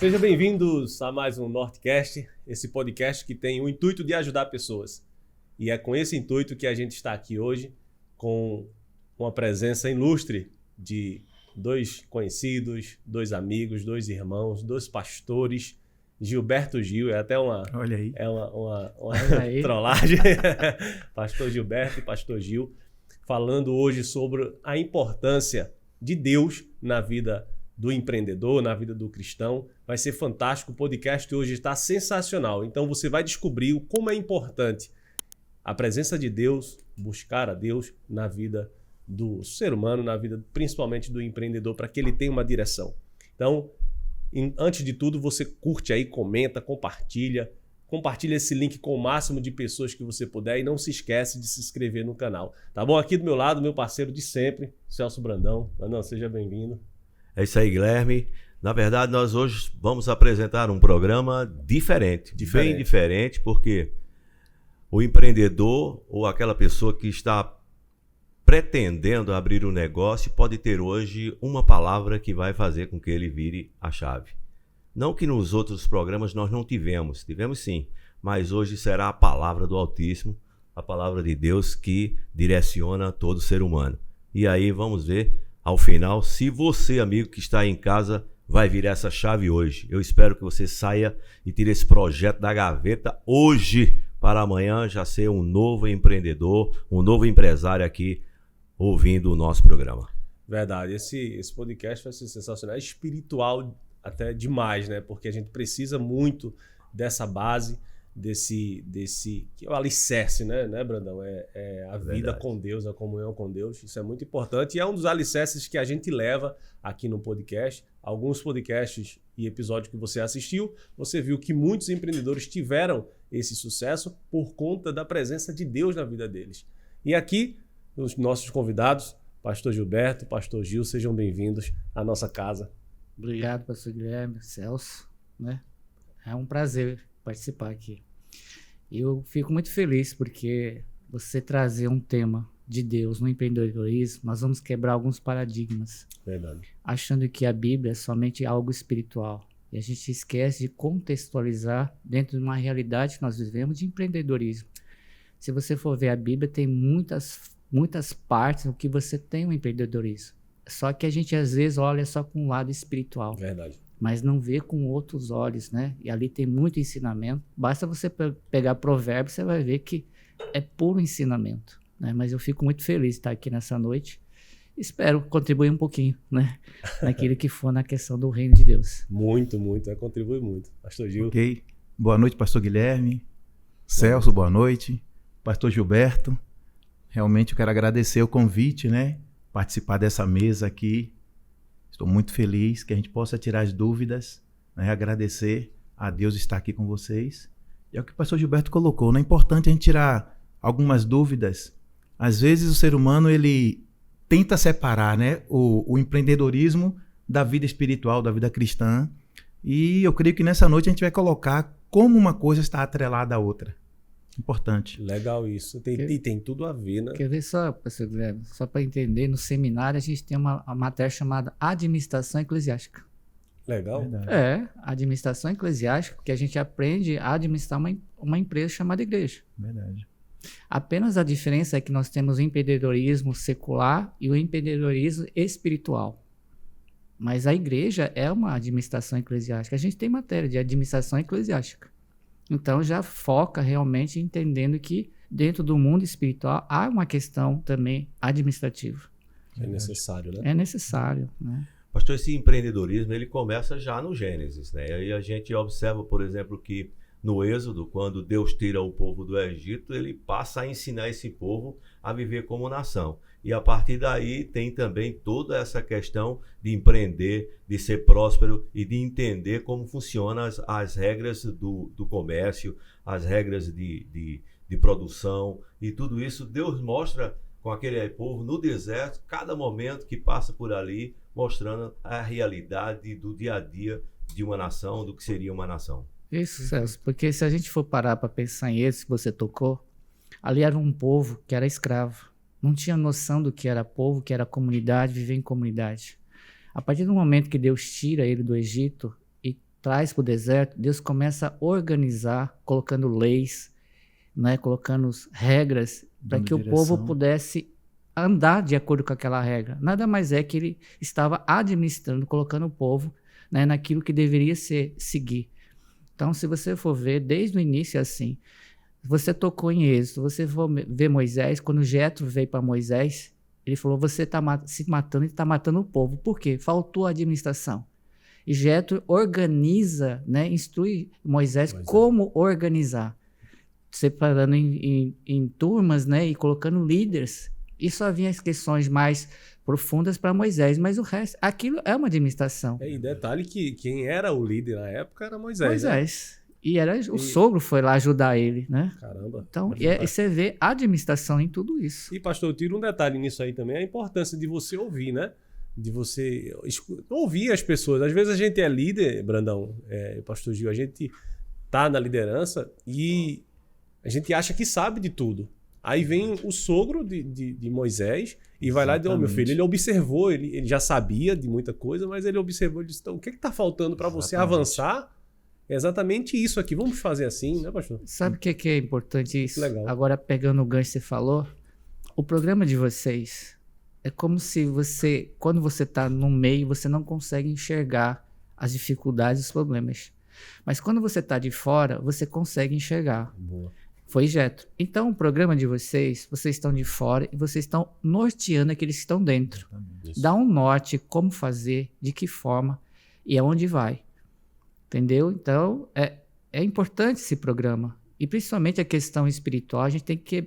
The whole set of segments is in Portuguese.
Sejam bem-vindos a mais um Nortecast, esse podcast que tem o intuito de ajudar pessoas. E é com esse intuito que a gente está aqui hoje com uma presença ilustre de dois conhecidos, dois amigos, dois irmãos, dois pastores. Gilberto Gil, é até uma, Olha aí. é uma trollagem. Pastor Gilberto e Pastor Gil, falando hoje sobre a importância de Deus na vida do empreendedor, na vida do cristão. Vai ser fantástico, o podcast hoje está sensacional. Então você vai descobrir como é importante a presença de Deus, buscar a Deus na vida do ser humano, na vida principalmente do empreendedor, para que ele tenha uma direção. Então, antes de tudo, você curte aí, comenta, compartilha esse link com o máximo de pessoas que você puder e não se esquece de se inscrever no canal. Tá bom? Aqui do meu lado, meu parceiro de sempre, Celso Brandão. Brandão, seja bem-vindo. É isso aí, Guilherme. Na verdade, nós hoje vamos apresentar um programa diferente, bem diferente, porque o empreendedor ou aquela pessoa que está pretendendo abrir um negócio pode ter hoje uma palavra que vai fazer com que ele vire a chave. Não que nos outros programas nós não tivemos sim, mas hoje será a palavra do Altíssimo, a palavra de Deus que direciona todo ser humano. E aí vamos ver ao final se você, amigo que está aí em casa, vai virar essa chave hoje. Eu espero que você saia e tire esse projeto da gaveta hoje, para amanhã já ser um novo empreendedor, um novo empresário aqui ouvindo o nosso programa. Verdade, esse podcast vai ser sensacional, é espiritual até demais, né? Porque a gente precisa muito dessa base, desse que é o alicerce, né, Brandão? É a vida com Deus, a comunhão com Deus. Isso é muito importante e é um dos alicerces que a gente leva aqui no podcast. Alguns podcasts e episódios que você assistiu, você viu que muitos empreendedores tiveram esse sucesso por conta da presença de Deus na vida deles. E aqui, os nossos convidados, Pastor Gilberto, Pastor Gil, sejam bem-vindos à nossa casa. Obrigado, Pastor Guilherme, Celso, né? É um prazer participar aqui. Eu fico muito feliz porque você trazer um tema de Deus no empreendedorismo, nós vamos quebrar alguns paradigmas. Verdade. Achando que a Bíblia é somente algo espiritual. E a gente esquece de contextualizar dentro de uma realidade que nós vivemos de empreendedorismo. Se você for ver a Bíblia, tem muitas partes no que você tem o empreendedorismo. Só que a gente às vezes olha só com um lado espiritual. Verdade. Mas não vê com outros olhos, né? E ali tem muito ensinamento. Basta você pegar Provérbios, você vai ver que é puro ensinamento, né? Mas eu fico muito feliz de estar aqui nessa noite. Espero contribuir um pouquinho, né? Naquilo que for na questão do reino de Deus. Muito, contribui muito. Pastor Gil. Ok. Boa noite, Pastor Guilherme. Celso, boa noite. Pastor Gilberto. Realmente eu quero agradecer o convite, né? Participar dessa mesa aqui. Estou muito feliz que a gente possa tirar as dúvidas, né? Agradecer a Deus estar aqui com vocês. E é o que o pastor Gilberto colocou, né? É importante a gente tirar algumas dúvidas. Às vezes o ser humano, ele tenta separar, né? o empreendedorismo da vida espiritual, da vida cristã. E eu creio que nessa noite a gente vai colocar como uma coisa está atrelada à outra. Importante. Legal isso. Tem tudo a ver, né? Quer ver só, pastor Guilherme, só para entender, no seminário a gente tem uma matéria chamada Administração Eclesiástica. Legal. Verdade. Administração Eclesiástica, porque a gente aprende a administrar uma empresa chamada igreja. Verdade. Apenas a diferença é que nós temos o empreendedorismo secular e o empreendedorismo espiritual. Mas a igreja é uma administração eclesiástica. A gente tem matéria de administração eclesiástica. Então já foca realmente entendendo que dentro do mundo espiritual há uma questão também administrativa. É necessário, né? É necessário, né? Pastor, esse empreendedorismo ele começa já no Gênesis, né? Aí a gente observa, por exemplo, que no Êxodo, quando Deus tira o povo do Egito, ele passa a ensinar esse povo a viver como nação. E a partir daí tem também toda essa questão de empreender, de ser próspero e de entender como funcionam as regras do comércio, as regras de produção e tudo isso. Deus mostra com aquele povo no deserto, cada momento que passa por ali, mostrando a realidade do dia a dia de uma nação, do que seria uma nação. Isso, Celso, porque se a gente for parar para pensar em esse que você tocou, ali era um povo que era escravo. Não tinha noção do que era povo, que era comunidade, viver em comunidade. A partir do momento que Deus tira ele do Egito e traz para o deserto, Deus começa a organizar, colocando leis, né, colocando regras para que o povo pudesse andar de acordo com aquela regra. Nada mais é que ele estava administrando, colocando o povo, né, naquilo que deveria seguir. Então, se você for ver, desde o início é assim. Você tocou em Êxodo, você for ver Moisés, quando Jetro veio para Moisés, ele falou, você está se matando e está matando o povo. Por quê? Faltou a administração. E Jetro organiza, né, instrui Moisés como organizar. Separando em turmas, né, e colocando líderes. E só vinha as questões mais profundas para Moisés, mas o resto, aquilo é uma administração. E detalhe que quem era o líder na época era Moisés. Moisés. Né? O sogro foi lá ajudar ele, né? Caramba. Então, você vê a administração em tudo isso. E, pastor, eu tiro um detalhe nisso aí também, a importância de você ouvir, né? De você ouvir as pessoas. Às vezes a gente é líder, Brandão, pastor Gil, a gente tá na liderança e a gente acha que sabe de tudo. Aí vem o sogro de Moisés e vai lá e diz, meu filho, ele observou, ele já sabia de muita coisa, mas ele observou e disse, então, o que está faltando para você avançar? É exatamente isso aqui, vamos fazer assim, né, pastor? Sabe o que é importante isso? Legal. Agora, pegando o gancho que você falou, o programa de vocês é como se você, quando você está no meio, você não consegue enxergar as dificuldades e os problemas. Mas quando você está de fora, você consegue enxergar. Boa. Foi Jetro. Então, o programa de vocês estão de fora e vocês estão norteando aqueles que estão dentro. Isso. Dá um norte, como fazer, de que forma e aonde vai. Entendeu? Então, é importante esse programa. E principalmente a questão espiritual, a gente tem que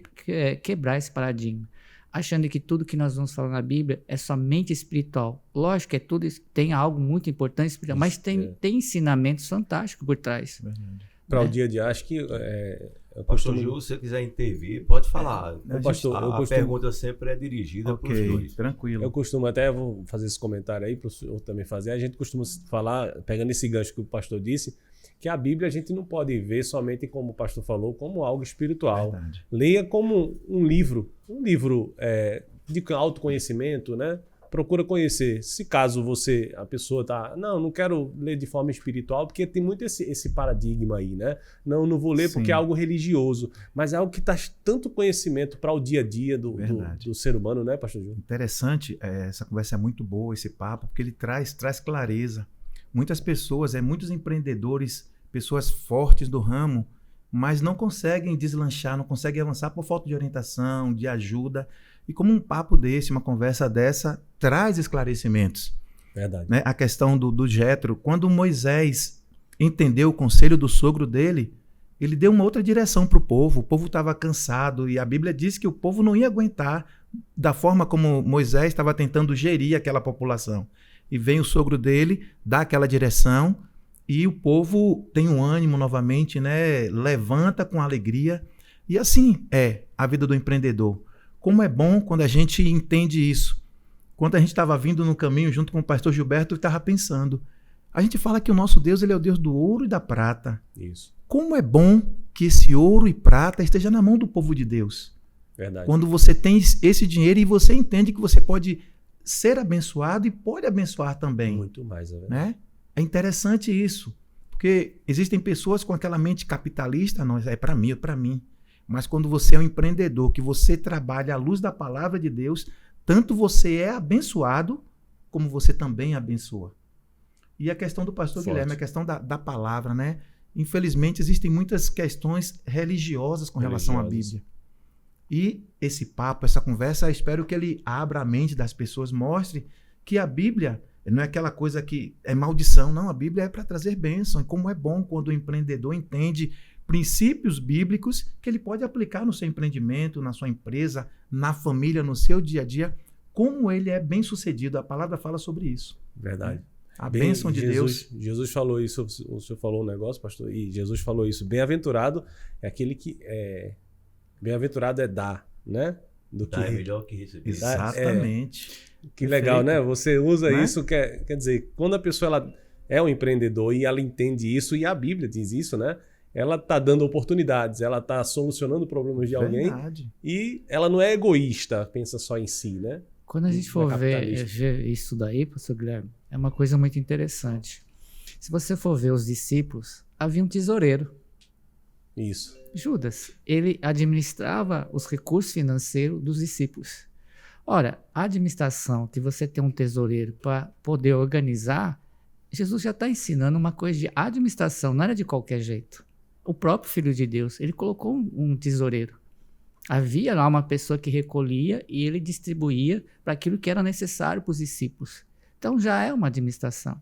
quebrar esse paradigma. Achando que tudo que nós vamos falar na Bíblia é somente espiritual. Lógico que tudo tem algo muito importante espiritual, mas tem ensinamentos fantásticos por trás. Para o dia de hoje, acho que... Pastor Gil, se você quiser intervir, pode falar. Pastor, a pergunta sempre é dirigida para os dois. Tranquilo. Eu costumo até, vou fazer esse comentário aí para o senhor também fazer, a gente costuma falar, pegando esse gancho que o pastor disse, que a Bíblia a gente não pode ver somente, como o pastor falou, como algo espiritual. Verdade. Leia como um livro de autoconhecimento, né? Procura conhecer. Se caso a pessoa tá, não quero ler de forma espiritual, porque tem muito esse paradigma aí, né? Não vou ler porque é algo religioso, mas é algo que traz tanto conhecimento para o dia a dia do ser humano, né, pastor Júlio? Interessante, essa conversa é muito boa, esse papo, porque ele traz clareza. Muitas pessoas, muitos empreendedores, pessoas fortes do ramo, mas não conseguem deslanchar, não conseguem avançar por falta de orientação, de ajuda. E como um papo desse, uma conversa dessa, traz esclarecimentos. Verdade. Né? A questão do Jetro, quando Moisés entendeu o conselho do sogro dele, ele deu uma outra direção para o povo estava cansado e a Bíblia diz que o povo não ia aguentar da forma como Moisés estava tentando gerir aquela população. E vem o sogro dele, dá aquela direção e o povo tem um ânimo novamente, né? Levanta com alegria. E assim é a vida do empreendedor. Como é bom quando a gente entende isso. Quando a gente estava vindo no caminho junto com o pastor Gilberto, eu estava pensando. A gente fala que o nosso Deus, ele é o Deus do ouro e da prata. Isso. Como é bom que esse ouro e prata esteja na mão do povo de Deus. Verdade. Quando você tem esse dinheiro e você entende que você pode ser abençoado e pode abençoar também. Muito mais, né? É interessante isso. Porque existem pessoas com aquela mente capitalista, não, é para mim, é para mim. Mas quando você é um empreendedor, que você trabalha à luz da palavra de Deus, tanto você é abençoado, como você também abençoa. E a questão do pastor Guilherme, a questão da palavra, né? Infelizmente, existem muitas questões religiosas com relação à Bíblia. E esse papo, essa conversa, eu espero que ele abra a mente das pessoas, mostre que a Bíblia não é aquela coisa que é maldição, não. A Bíblia é para trazer bênção. E como é bom quando o empreendedor entende princípios bíblicos que ele pode aplicar no seu empreendimento, na sua empresa, na família, no seu dia a dia, como ele é bem sucedido. A palavra fala sobre isso. Verdade. A bênção de Deus. Jesus falou isso, o senhor falou um negócio, pastor, e Jesus falou isso. Bem-aventurado é aquele que bem-aventurado é dar, né? Do que é melhor que receber. Exatamente. Que legal, né? Você usa isso, quer dizer, quando a pessoa ela é um empreendedor e ela entende isso, e a Bíblia diz isso, né? Ela está dando oportunidades, ela está solucionando problemas de alguém. E ela não é egoísta, pensa só em si, né? Quando a gente for ver isso daí, pastor Guilherme, é uma coisa muito interessante. Se você for ver os discípulos, havia um tesoureiro. Isso. Judas, ele administrava os recursos financeiros dos discípulos. Ora, a administração, que você tem um tesoureiro para poder organizar, Jesus já está ensinando uma coisa de administração, não era de qualquer jeito. O próprio Filho de Deus, ele colocou um tesoureiro. Havia lá uma pessoa que recolhia e ele distribuía para aquilo que era necessário para os discípulos. Então já é uma administração.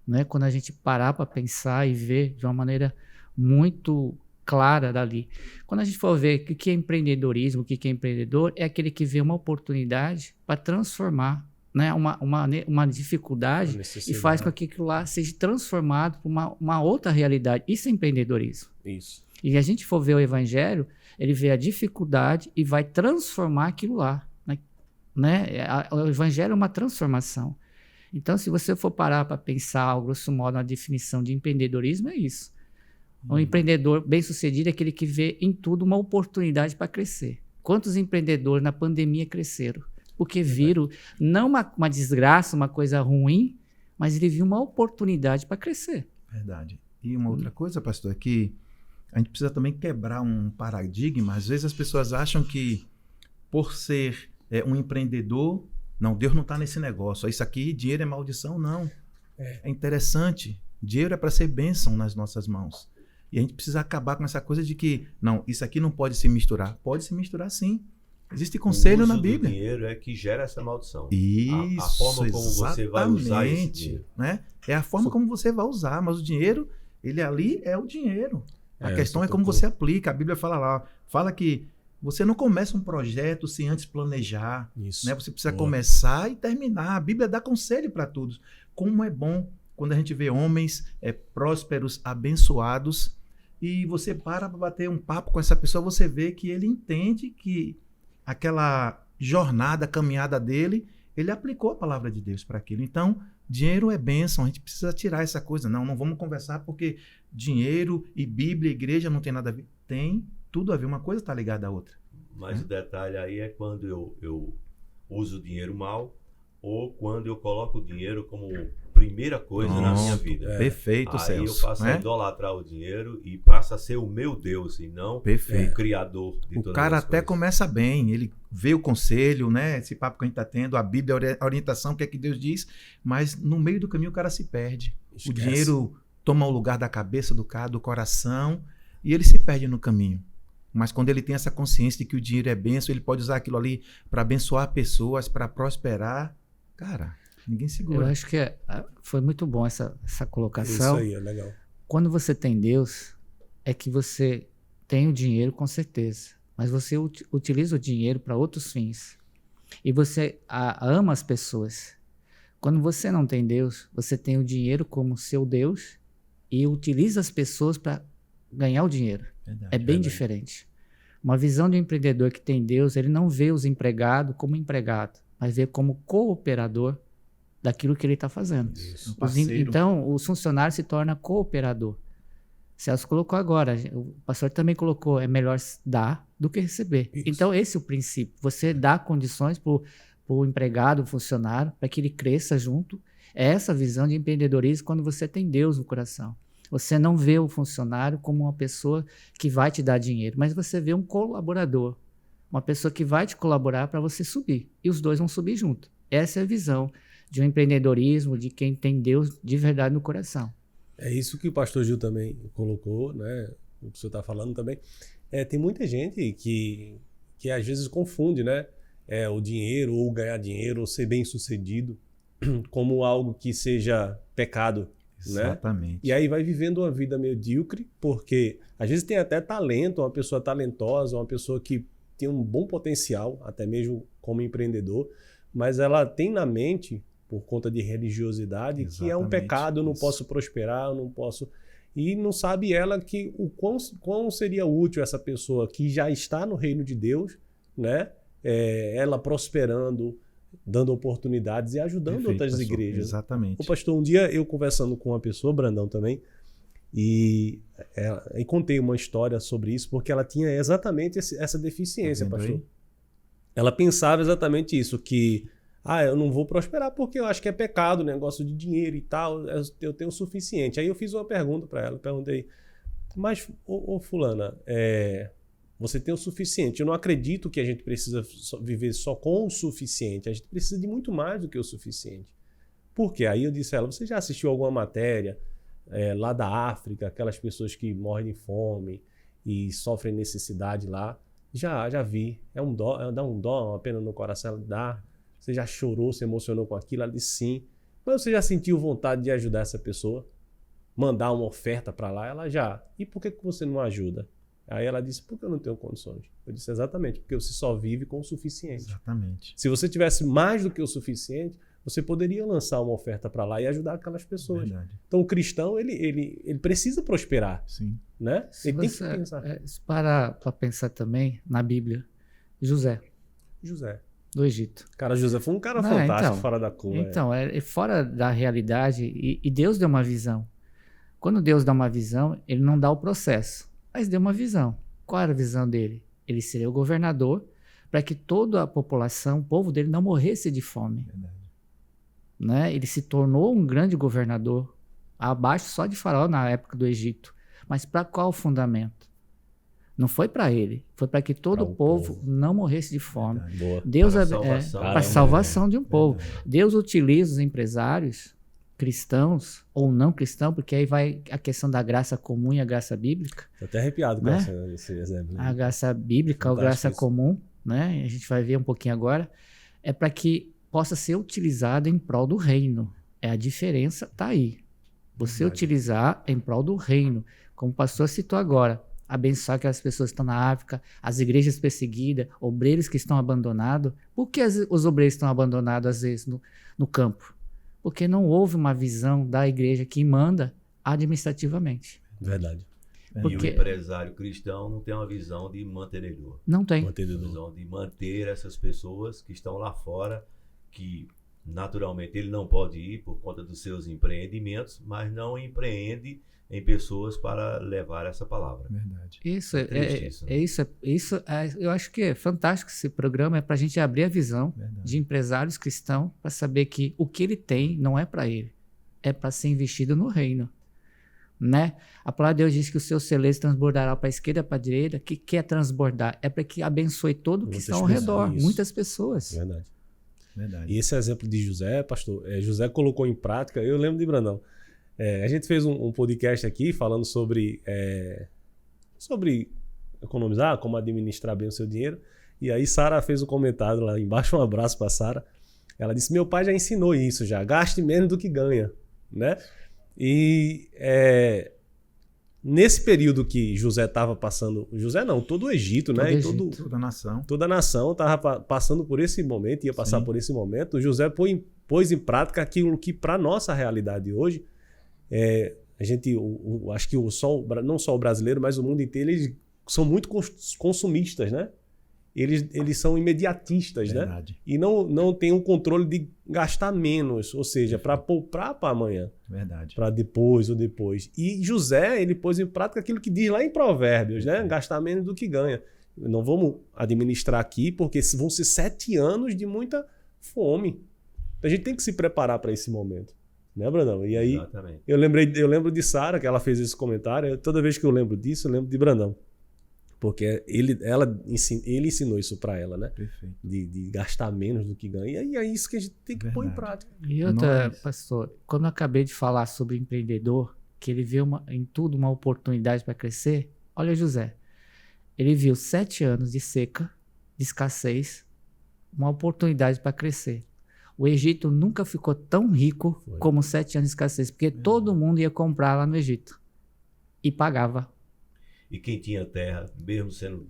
Né? Quando a gente parar para pensar e ver de uma maneira muito clara dali. Quando a gente for ver o que é empreendedorismo, o que é empreendedor, é aquele que vê uma oportunidade para transformar, né, uma dificuldade e faz com que aquilo lá seja transformado para uma outra realidade. Isso é empreendedorismo. Isso. E a gente for ver o evangelho, ele vê a dificuldade e vai transformar aquilo lá. Né? O evangelho é uma transformação. Então, se você for parar para pensar, grosso modo, na definição de empreendedorismo, é isso. Um empreendedor bem-sucedido é aquele que vê em tudo uma oportunidade para crescer. Quantos empreendedores na pandemia cresceram? Porque viram não uma desgraça, uma coisa ruim, mas ele viu uma oportunidade para crescer. Verdade. E uma outra coisa, pastor, é que a gente precisa também quebrar um paradigma. Às vezes as pessoas acham que por ser um empreendedor, não, Deus não está nesse negócio. Isso aqui, dinheiro é maldição, não. É interessante. Dinheiro é para ser bênção nas nossas mãos. E a gente precisa acabar com essa coisa de que, não, isso aqui não pode se misturar. Pode se misturar, sim. Existe conselho na Bíblia. O dinheiro é que gera essa maldição. Isso, a forma como você vai usar esse dinheiro. Né? É a forma como você vai usar, mas o dinheiro, ele ali é o dinheiro. A questão é como você aplica. A Bíblia fala lá, fala que você não começa um projeto sem antes planejar. Isso. Né? Você precisa começar e terminar. A Bíblia dá conselho para todos. Como é bom quando a gente vê homens prósperos, abençoados, e você para bater um papo com essa pessoa, você vê que ele entende que aquela jornada, caminhada dele, ele aplicou a palavra de Deus para aquilo. Então, dinheiro é bênção, a gente precisa tirar essa coisa. Não vamos conversar porque dinheiro e Bíblia e igreja não tem nada a ver. Tem tudo a ver, uma coisa está ligada à outra. Mas o detalhe aí é quando eu uso o dinheiro mal ou quando eu coloco o dinheiro como primeira coisa na minha vida. Perfeito, Celso. Aí eu passo a idolatrar o dinheiro e passa a ser o meu Deus e não o criador de todas as coisas. O cara até começa bem, ele vê o conselho, né? Esse papo que a gente está tendo, a Bíblia, a orientação, o que é que Deus diz, mas no meio do caminho o cara se perde. Esquece. O dinheiro toma o lugar da cabeça do cara, do coração, e ele se perde no caminho. Mas quando ele tem essa consciência de que o dinheiro é bênção, ele pode usar aquilo ali para abençoar pessoas, para prosperar. Cara, ninguém segura. Eu acho que foi muito bom essa colocação. Isso aí, é legal. Quando você tem Deus, é que você tem o dinheiro com certeza, mas você utiliza o dinheiro para outros fins. E você ama as pessoas. Quando você não tem Deus, você tem o dinheiro como seu Deus e utiliza as pessoas para ganhar o dinheiro. Verdade, é bem diferente. Uma visão de um empreendedor que tem Deus, ele não vê os empregados como empregado, mas vê como cooperador daquilo que ele está fazendo. Então, o funcionário se torna cooperador. Celso colocou agora, o pastor também colocou, é melhor dar do que receber. Isso. Então, esse é o princípio. Você dá condições para o empregado, o funcionário, para que ele cresça junto. É essa visão de empreendedorismo quando você tem Deus no coração. Você não vê o funcionário como uma pessoa que vai te dar dinheiro, mas você vê um colaborador, uma pessoa que vai te colaborar para você subir. E os dois vão subir junto. Essa é a visão de um empreendedorismo, de quem tem Deus de verdade no coração. É isso que o pastor Gil também colocou, né? O que o senhor está falando também. Tem muita gente que às vezes confunde, né? O dinheiro, ou ganhar dinheiro, ou ser bem-sucedido, como algo que seja pecado. Exatamente. Né? E aí vai vivendo uma vida medíocre, porque às vezes tem até talento, uma pessoa talentosa, uma pessoa que tem um bom potencial, até mesmo como empreendedor, mas ela tem na mente, por conta de religiosidade, que é um pecado, eu não posso prosperar, eu não posso... E não sabe ela que o quão seria útil essa pessoa que já está no reino de Deus, né? Ela prosperando, dando oportunidades e ajudando outras igrejas. Exatamente. O pastor, um dia eu conversando com uma pessoa, Brandão também, e contei uma história sobre isso, porque ela tinha exatamente essa deficiência, pastor. Ela pensava exatamente isso, que eu não vou prosperar porque eu acho que é pecado, negócio de dinheiro e tal, eu tenho o suficiente. Aí eu fiz uma pergunta para ela, perguntei, mas, fulana, você tem o suficiente. Eu não acredito que a gente precisa viver só com o suficiente, a gente precisa de muito mais do que o suficiente. Por quê? Aí eu disse a ela, você já assistiu alguma matéria lá da África, aquelas pessoas que morrem de fome e sofrem necessidade lá? Já vi. Dá um dó, uma pena no coração. Ela dá. Você já chorou, se emocionou com aquilo? Ela disse sim. Mas você já sentiu vontade de ajudar essa pessoa? Mandar uma oferta para lá? Ela já. E por que você não ajuda? Aí ela disse, porque eu não tenho condições. Eu disse, exatamente, porque você só vive com o suficiente. Exatamente. Se você tivesse mais do que o suficiente, você poderia lançar uma oferta para lá e ajudar aquelas pessoas. Verdade. Então o cristão, ele precisa prosperar. Sim. Né? Ele tem que pensar. Para pensar também na Bíblia, José, do Egito. Cara, José foi um cara fantástico, então, fora da curva. Então, é fora da realidade e Deus deu uma visão. Quando Deus dá uma visão, ele não dá o processo, mas deu uma visão. Qual era a visão dele? Ele seria o governador para que toda a população, o povo dele não morresse de fome. Verdade. Né? Ele se tornou um grande governador, abaixo só de Faraó na época do Egito. Mas para qual fundamento? Não foi para ele, foi para que todo o povo não morresse de fome. Deus para a salvação de um povo. Deus utiliza os empresários cristãos ou não cristãos, porque aí vai a questão da graça comum e a graça bíblica. Estou até arrepiado com esse exemplo. A graça bíblica ou graça comum, né? A gente vai ver um pouquinho agora, é para que possa ser utilizado em prol do reino. A diferença está aí. Você utilizar em prol do reino, como o pastor citou agora, abençoar aquelas pessoas que estão na África, as igrejas perseguidas, obreiros que estão abandonados. Por que os obreiros estão abandonados, às vezes, no campo? Porque não houve uma visão da igreja que manda administrativamente. Verdade. Porque... E o empresário cristão não tem uma visão de mantenedor. Não tem. Uma visão de manter essas pessoas que estão lá fora, que naturalmente ele não pode ir por conta dos seus empreendimentos, mas não empreende em pessoas para levar essa palavra. Verdade. Isso, eu acho que é fantástico esse programa, é para a gente abrir a visão de empresários cristãos para saber que o que ele tem não é para ele, é para ser investido no reino. Né? A palavra de Deus diz que o seu celeiro transbordará para a esquerda, para a direita. O que quer transbordar? É para que abençoe todo o que está ao redor, muitas pessoas. Verdade. E esse exemplo de José, pastor, José colocou em prática, eu lembro de Brandão. A gente fez um podcast aqui falando sobre economizar, como administrar bem o seu dinheiro. E aí Sara fez um comentário lá embaixo, um abraço para Sara. Ela disse, meu pai já ensinou isso já, gaste menos do que ganha, né? E nesse período que José estava passando, José não, todo o Egito, né? Toda a nação estava passando por esse momento, ia passar por esse momento. José pôs em prática aquilo que para nossa realidade hoje, a gente, acho que não só o brasileiro, mas o mundo inteiro, eles são muito consumistas, né? Eles são imediatistas, né? E não tem um controle de gastar menos, ou seja, para poupar para amanhã. Para depois ou depois. E José, ele pôs em prática aquilo que diz lá em Provérbios, né? Gastar menos do que ganha. Não vamos administrar aqui, porque vão ser 7 anos de muita fome. Então a gente tem que se preparar para esse momento. Né, Brandão? E aí, eu lembro de Sara, que ela fez esse comentário. Toda vez que eu lembro disso, eu lembro de Brandão. Porque ele ensinou isso para ela, né? Perfeito. De gastar menos do que ganha. E é isso que a gente tem que pôr em prática. E outra, pastor, quando eu acabei de falar sobre o empreendedor, que ele vê em tudo uma oportunidade para crescer, olha José. Ele viu 7 anos de seca, de escassez, uma oportunidade para crescer. O Egito nunca ficou tão rico como 7 anos de escassez, porque todo mundo ia comprar lá no Egito e pagava. E quem tinha terra, mesmo sendo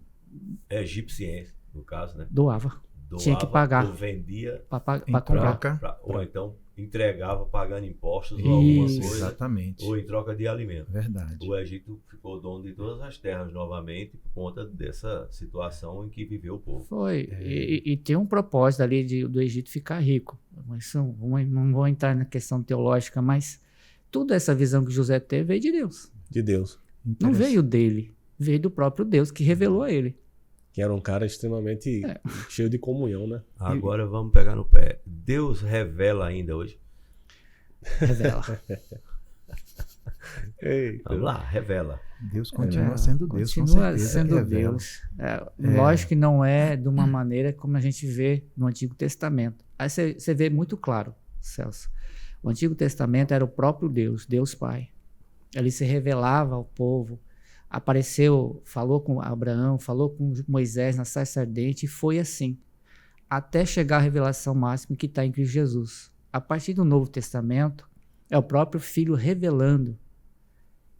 egipciense, no caso, né? Doava. Tinha que pagar. Ou vendia para comprar. Ou então entregava pagando impostos ou alguma coisa. Exatamente. Ou em troca de alimento. Verdade. O Egito ficou dono de todas as terras novamente por conta dessa situação em que viveu o povo. Foi. E tem um propósito ali do Egito ficar rico. Mas não vou entrar na questão teológica, mas toda essa visão que José teve veio de Deus. De Deus. Não veio dele, veio do próprio Deus que revelou a ele. Que era um cara extremamente cheio de comunhão, né? Agora vamos pegar no pé. Deus revela ainda hoje? Revela. Vamos lá, revela. Deus continua sendo Deus, com continua certeza. sendo revela. Deus. Lógico que não é de uma maneira como a gente vê no Antigo Testamento. Aí você vê muito claro, Celso. O Antigo Testamento era o próprio Deus, Deus Pai. Ele se revelava ao povo, apareceu, falou com Abraão, falou com Moisés na sarça ardente, e foi assim, até chegar à revelação máxima que está em Cristo Jesus. A partir do Novo Testamento, é o próprio Filho revelando.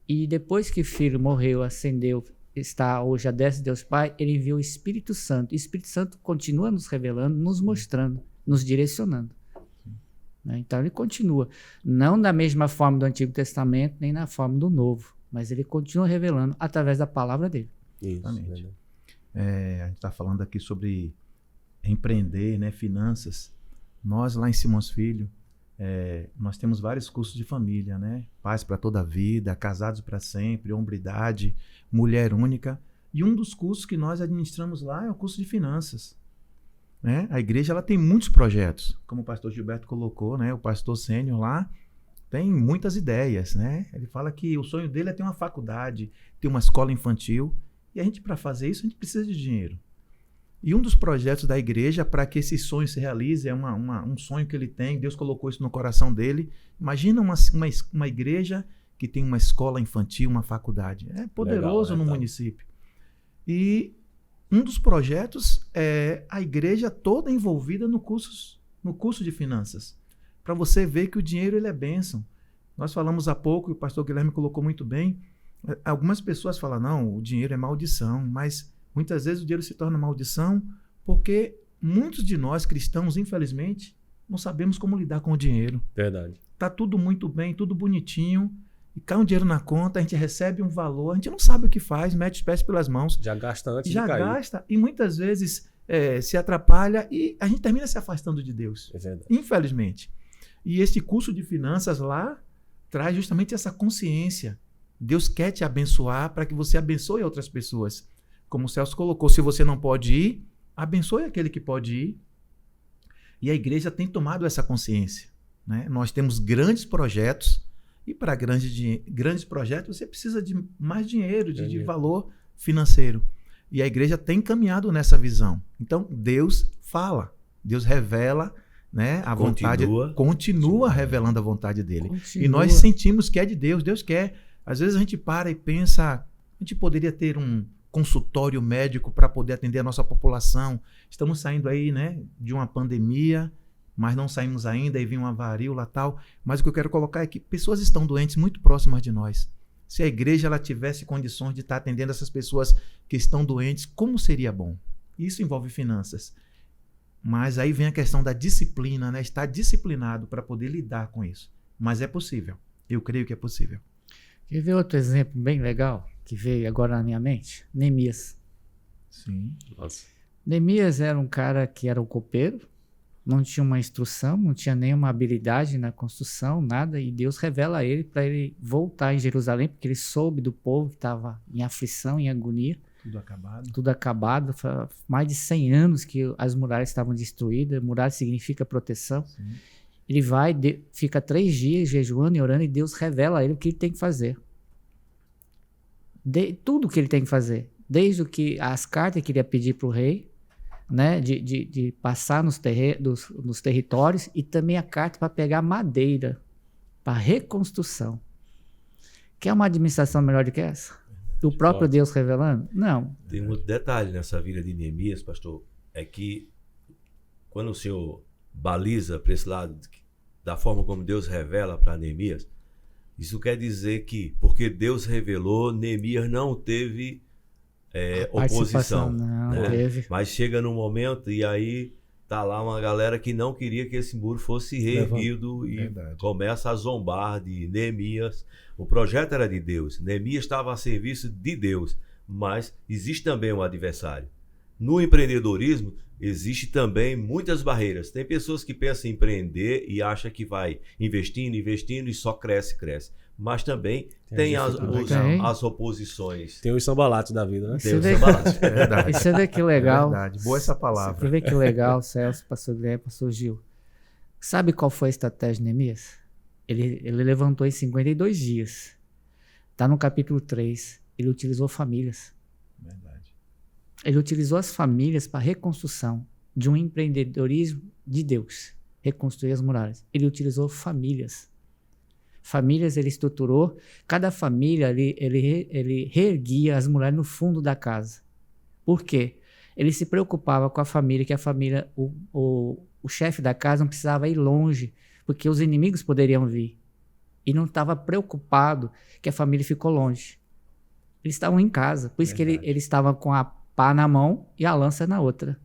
E depois que o Filho morreu, ascendeu, está hoje à destra de Deus Pai, ele enviou o Espírito Santo. O Espírito Santo continua nos revelando, nos mostrando, nos direcionando. Então ele continua, não da mesma forma do Antigo Testamento, nem na forma do Novo, mas ele continua revelando através da palavra dele. Exatamente. A gente está falando aqui sobre empreender, né, finanças. Nós lá em Simões Filho, nós temos vários cursos de família, né? Paz para toda a vida, Casados para sempre, Hombridade, Mulher Única. E um dos cursos que nós administramos lá é o curso de finanças. Né? A igreja ela tem muitos projetos, como o pastor Gilberto colocou, né? O pastor Sênior lá tem muitas ideias, né? Ele fala que o sonho dele é ter uma faculdade, ter uma escola infantil, e a gente, para fazer isso, a gente precisa de dinheiro. E um dos projetos da igreja para que esse sonho se realize é um sonho que ele tem, Deus colocou isso no coração dele. Imagina uma igreja que tem uma escola infantil, uma faculdade. É poderoso. Legal, no município. E um dos projetos é a igreja toda envolvida no curso de finanças. Para você ver que o dinheiro ele é bênção. Nós falamos há pouco, e o pastor Guilherme colocou muito bem, algumas pessoas falam, não, o dinheiro é maldição, mas muitas vezes o dinheiro se torna maldição porque muitos de nós cristãos, infelizmente, não sabemos como lidar com o dinheiro. Verdade. Tá tudo muito bem, tudo bonitinho, e cai um dinheiro na conta, a gente recebe um valor, a gente não sabe o que faz, mete os pés pelas mãos. Já gasta antes de cair. Já gasta, e muitas vezes se atrapalha e a gente termina se afastando de Deus. É verdade. Infelizmente. E esse curso de finanças lá traz justamente essa consciência. Deus quer te abençoar para que você abençoe outras pessoas. Como o Celso colocou, se você não pode ir, abençoe aquele que pode ir. E a igreja tem tomado essa consciência. Né? Nós temos grandes projetos, e para grandes projetos você precisa de mais dinheiro, de valor financeiro. E a igreja tem caminhado nessa visão. Então, Deus fala, Deus revela, né, a vontade, continua revelando a vontade dele. E nós sentimos que é de Deus, Deus quer. Às vezes a gente para e pensa, a gente poderia ter um consultório médico para poder atender a nossa população. Estamos saindo aí, né, de uma pandemia, mas não saímos ainda, aí vem uma varíola e tal. Mas o que eu quero colocar é que pessoas estão doentes muito próximas de nós. Se a igreja ela tivesse condições de estar atendendo essas pessoas que estão doentes, como seria bom? Isso envolve finanças. Mas aí vem a questão da disciplina, né? Estar disciplinado para poder lidar com isso. Mas é possível. Eu creio que é possível. Quer ver outro exemplo bem legal que veio agora na minha mente? Neemias. Sim. Nossa. Neemias era um cara que era um copeiro, não tinha uma instrução, não tinha nenhuma habilidade na construção, nada, e Deus revela a ele para ele voltar em Jerusalém, porque ele soube do povo que estava em aflição, em agonia. Tudo acabado. Mais de 100 anos que as muralhas estavam destruídas. Muralha significa proteção. Sim. Ele vai, fica 3 dias jejuando e orando, e Deus revela a ele o que ele tem que fazer. Tudo o que ele tem que fazer. Desde o que as cartas que ele ia pedir para o rei, né, de passar nos territórios, e também a carta para pegar madeira para reconstrução. Quer uma administração melhor do que essa? Do próprio Deus revelando? Não. Tem muito detalhe nessa vida de Neemias, pastor, é que quando o senhor baliza para esse lado, da forma como Deus revela para Neemias, isso quer dizer que, porque Deus revelou, Neemias não teve oposição. Não, né? teve. Mas chega num momento e aí tá lá uma galera que não queria que esse muro fosse reerguido e começa a zombar de Neemias. O projeto era de Deus, Neemias estava a serviço de Deus, mas existe também um adversário. No empreendedorismo existe também muitas barreiras. Tem pessoas que pensam em empreender e acham que vai investindo e só cresce. mas também Tem tem as as oposições. Tem os sambalatos da vida, né? Tem os sambalatos. É verdade. E você vê que legal. É verdade. Boa essa palavra. Você vê que legal, Celso, pastor Guilherme, pastor Gil. Sabe qual foi a estratégia de Neemias? Ele levantou em 52 dias. Está no capítulo 3. Ele utilizou famílias. Verdade. Ele utilizou as famílias para a reconstrução de um empreendedorismo de Deus. Reconstruir as muralhas. Ele utilizou famílias. Famílias ele estruturou. Cada família ele reerguia as muralhas no fundo da casa. Por quê? Ele se preocupava com a família, que a família, o chefe da casa não precisava ir longe, porque os inimigos poderiam vir. E não estava preocupado que a família ficou longe. Eles estavam em casa, por isso que ele estava com a pá na mão e a lança na outra.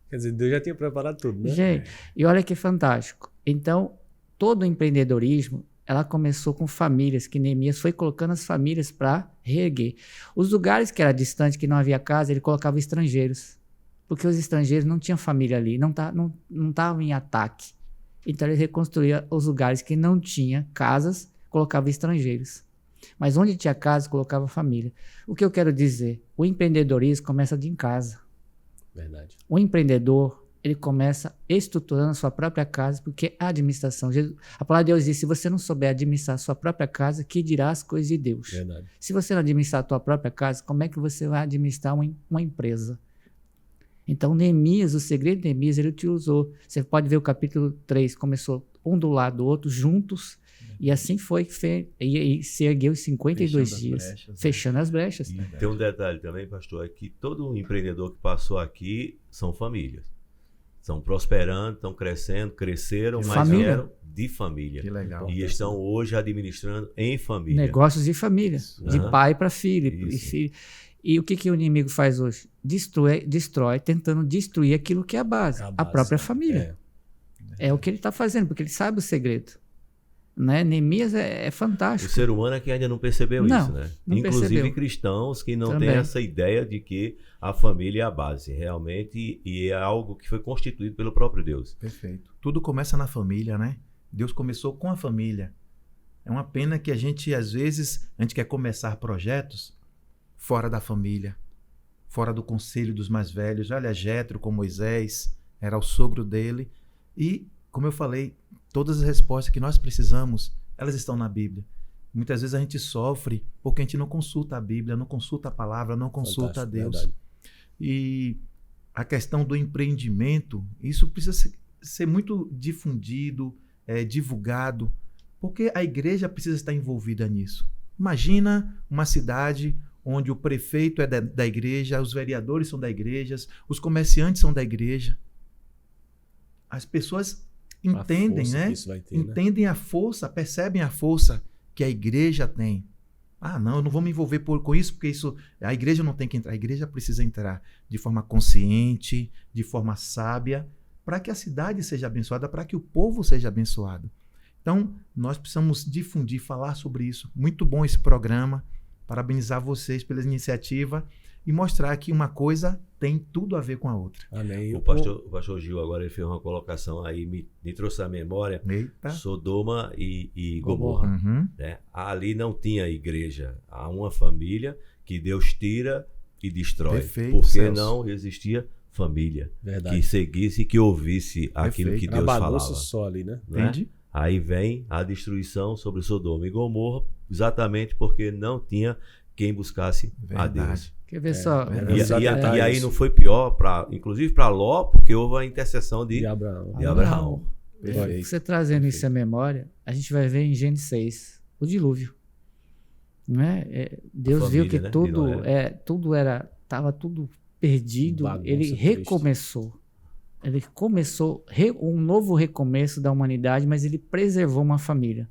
Quer dizer, Deus já tinha preparado tudo, né? Gente, e olha que fantástico. Então, todo o empreendedorismo, ela começou com famílias, que Neemias foi colocando as famílias para reerguer. Os lugares que era distante, que não havia casa, ele colocava estrangeiros. Porque os estrangeiros não tinham família ali, não estavam em ataque. Então ele reconstruía os lugares que não tinha casas, colocava estrangeiros. Mas onde tinha casa, colocava família. O que eu quero dizer? O empreendedorismo começa de em casa. Verdade. O empreendedor, ele começa estruturando a sua própria casa, porque a administração, a palavra de Deus diz, se você não souber administrar a sua própria casa, que dirá as coisas de Deus? Verdade. Se você não administrar a tua própria casa, como é que você vai administrar uma empresa? Então, Neemias, o segredo de Neemias, ele utilizou. Você pode ver o capítulo 3, começou um do lado do outro, juntos, e assim foi feito. E se ergueu em 52 dias, fechando as brechas. E tem um detalhe também, pastor, é que todo empreendedor que passou aqui são famílias. Estão prosperando, estão crescendo, cresceram, mas vieram de família. Que legal. E estão hoje administrando em família. Negócios de família, de pai para filho. E filho. E o que o inimigo faz hoje? Destrói, tentando destruir aquilo que é a base a própria família. É o que ele está fazendo, porque ele sabe o segredo. Né? Neemias é fantástico. O ser humano é que ainda não percebeu isso, né? Não Inclusive percebeu. Cristãos que não Também. têm essa ideia de que a família é a base, realmente, e é algo que foi constituído pelo próprio Deus. Perfeito. Tudo começa na família, né? Deus começou com a família. É uma pena que a gente, às vezes, a gente quer começar projetos fora da família, fora do conselho dos mais velhos. Olha, Jétro com Moisés, era o sogro dele. E, como eu falei, todas as respostas que nós precisamos, elas estão na Bíblia. Muitas vezes a gente sofre porque a gente não consulta a Bíblia, não consulta a palavra, não consulta a Deus. Verdade. E a questão do empreendimento, isso precisa ser muito difundido, divulgado, porque a igreja precisa estar envolvida nisso. Imagina uma cidade onde o prefeito é da igreja, os vereadores são da igreja, os comerciantes são da igreja. As pessoas entendem, né? Entendem a força, percebem a força que a igreja tem. Ah, não, eu não vou me envolver com isso, porque a igreja não tem que entrar. A igreja precisa entrar de forma consciente, de forma sábia, para que a cidade seja abençoada, para que o povo seja abençoado. Então, nós precisamos difundir, falar sobre isso. Muito bom esse programa. Parabenizar vocês pela iniciativa e mostrar que uma coisa tem tudo a ver com a outra. Amém. O pastor Gil agora ele fez uma colocação aí, me trouxe à memória. Eita. Sodoma e Gomorra. Uhum. Né? Ali não tinha igreja, há uma família que Deus tira e destrói. Perfeito, porque Celso. não existia família. Verdade. Que seguisse, que ouvisse aquilo que Deus falava. Só ali, né? Entende? Aí vem a destruição sobre Sodoma e Gomorra, exatamente porque não tinha quem buscasse a Deus. Quer ver só? E aí não foi pior, inclusive para Ló, porque houve a intercessão de Abraão. Você trazendo isso à memória, a gente vai ver em Gênesis 6, o dilúvio. Não é? Deus família, viu que tudo estava tudo perdido, ele recomeçou. Ele começou um novo recomeço da humanidade, mas ele preservou uma família,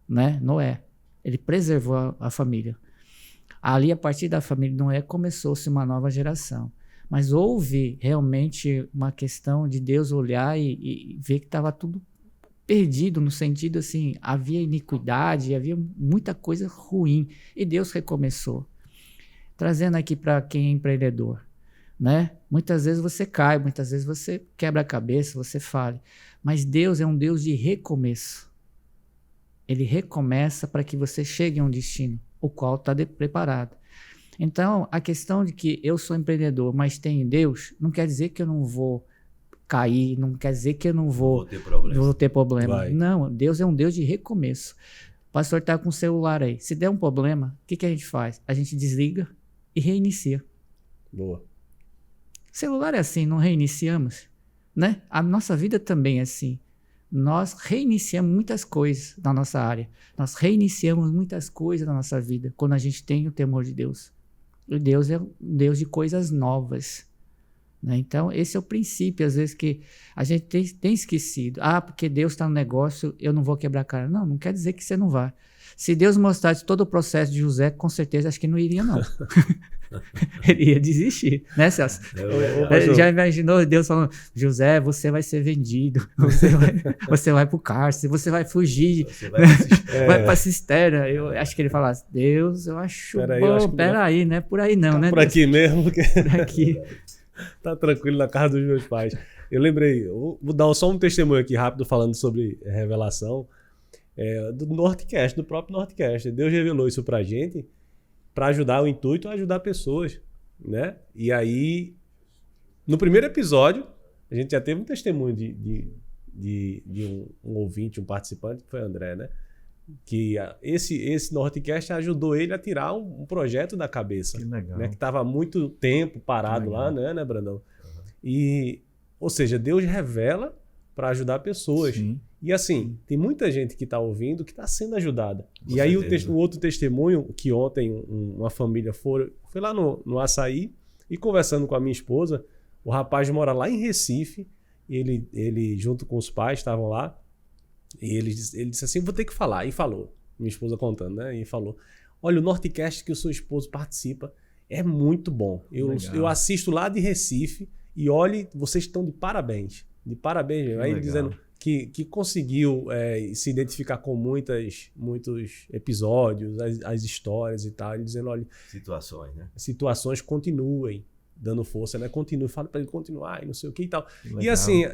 né? Noé. Ele preservou a família. Ali, a partir da família de Noé, começou-se uma nova geração. Mas houve realmente uma questão de Deus olhar e ver que estava tudo perdido, no sentido assim, havia iniquidade, havia muita coisa ruim. E Deus recomeçou. Trazendo aqui para quem é empreendedor. Né? Muitas vezes você cai, muitas vezes você quebra a cabeça, você falha. Mas Deus é um Deus de recomeço. Ele recomeça para que você chegue a um destino, o qual está preparado. Então, a questão de que eu sou empreendedor, mas tenho Deus, não quer dizer que eu não vou cair, não quer dizer que eu não vou ter problema. Não, Deus é um Deus de recomeço. O pastor está com o celular aí. Se der um problema, o que a gente faz? A gente desliga e reinicia. Boa. Celular é assim, não reiniciamos, né? A nossa vida também é assim. Nós reiniciamos muitas coisas na nossa área. Nós reiniciamos muitas coisas na nossa vida quando a gente tem o temor de Deus. E Deus é um Deus de coisas novas, né? Então, esse é o princípio, às vezes, que a gente tem esquecido. Porque Deus está no negócio, eu não vou quebrar a cara. Não quer dizer que você não vá. Se Deus mostrasse todo o processo de José, com certeza, acho que não iria, não. Ele ia desistir, né, Celso? Já imaginou Deus falando, José, você vai ser vendido, você vai pro cárcere, você vai fugir, você vai pra cisterna. Eu acho que ele falasse, Deus, eu acho bom, peraí, né? Por aí não, né? Por aqui mesmo. Por aqui. Tá tranquilo na casa dos meus pais. Eu lembrei, vou dar só um testemunho aqui rápido falando sobre revelação do Northcast, do próprio Northcast. Deus revelou isso pra gente, para ajudar, o intuito é ajudar pessoas, né? E aí, no primeiro episódio, a gente já teve um testemunho de um ouvinte, um participante, que foi o André, né? Que esse Northcast ajudou ele a tirar um projeto da cabeça. Que legal. Né? Que estava há muito tempo parado lá, né, Brandão? Uhum. E, ou seja, Deus revela para ajudar pessoas. Sim. E assim, tem muita gente que está ouvindo que está sendo ajudada. Com e aí o outro testemunho, que ontem uma família foi lá no Açaí e conversando com a minha esposa, o rapaz mora lá em Recife, ele junto com os pais estavam lá, e ele disse assim, vou ter que falar. E falou, minha esposa contando, né? E falou, olha, o Northcast que o seu esposo participa é muito bom. Eu assisto lá de Recife e olhe, vocês estão de parabéns. De parabéns. Aí ele dizendo que conseguiu se identificar com muitos episódios, as histórias e tal. Ele dizendo, olha... Situações, né? Situações, continuem dando força, né? Continue, fala para ele continuar e não sei o que e tal. E assim,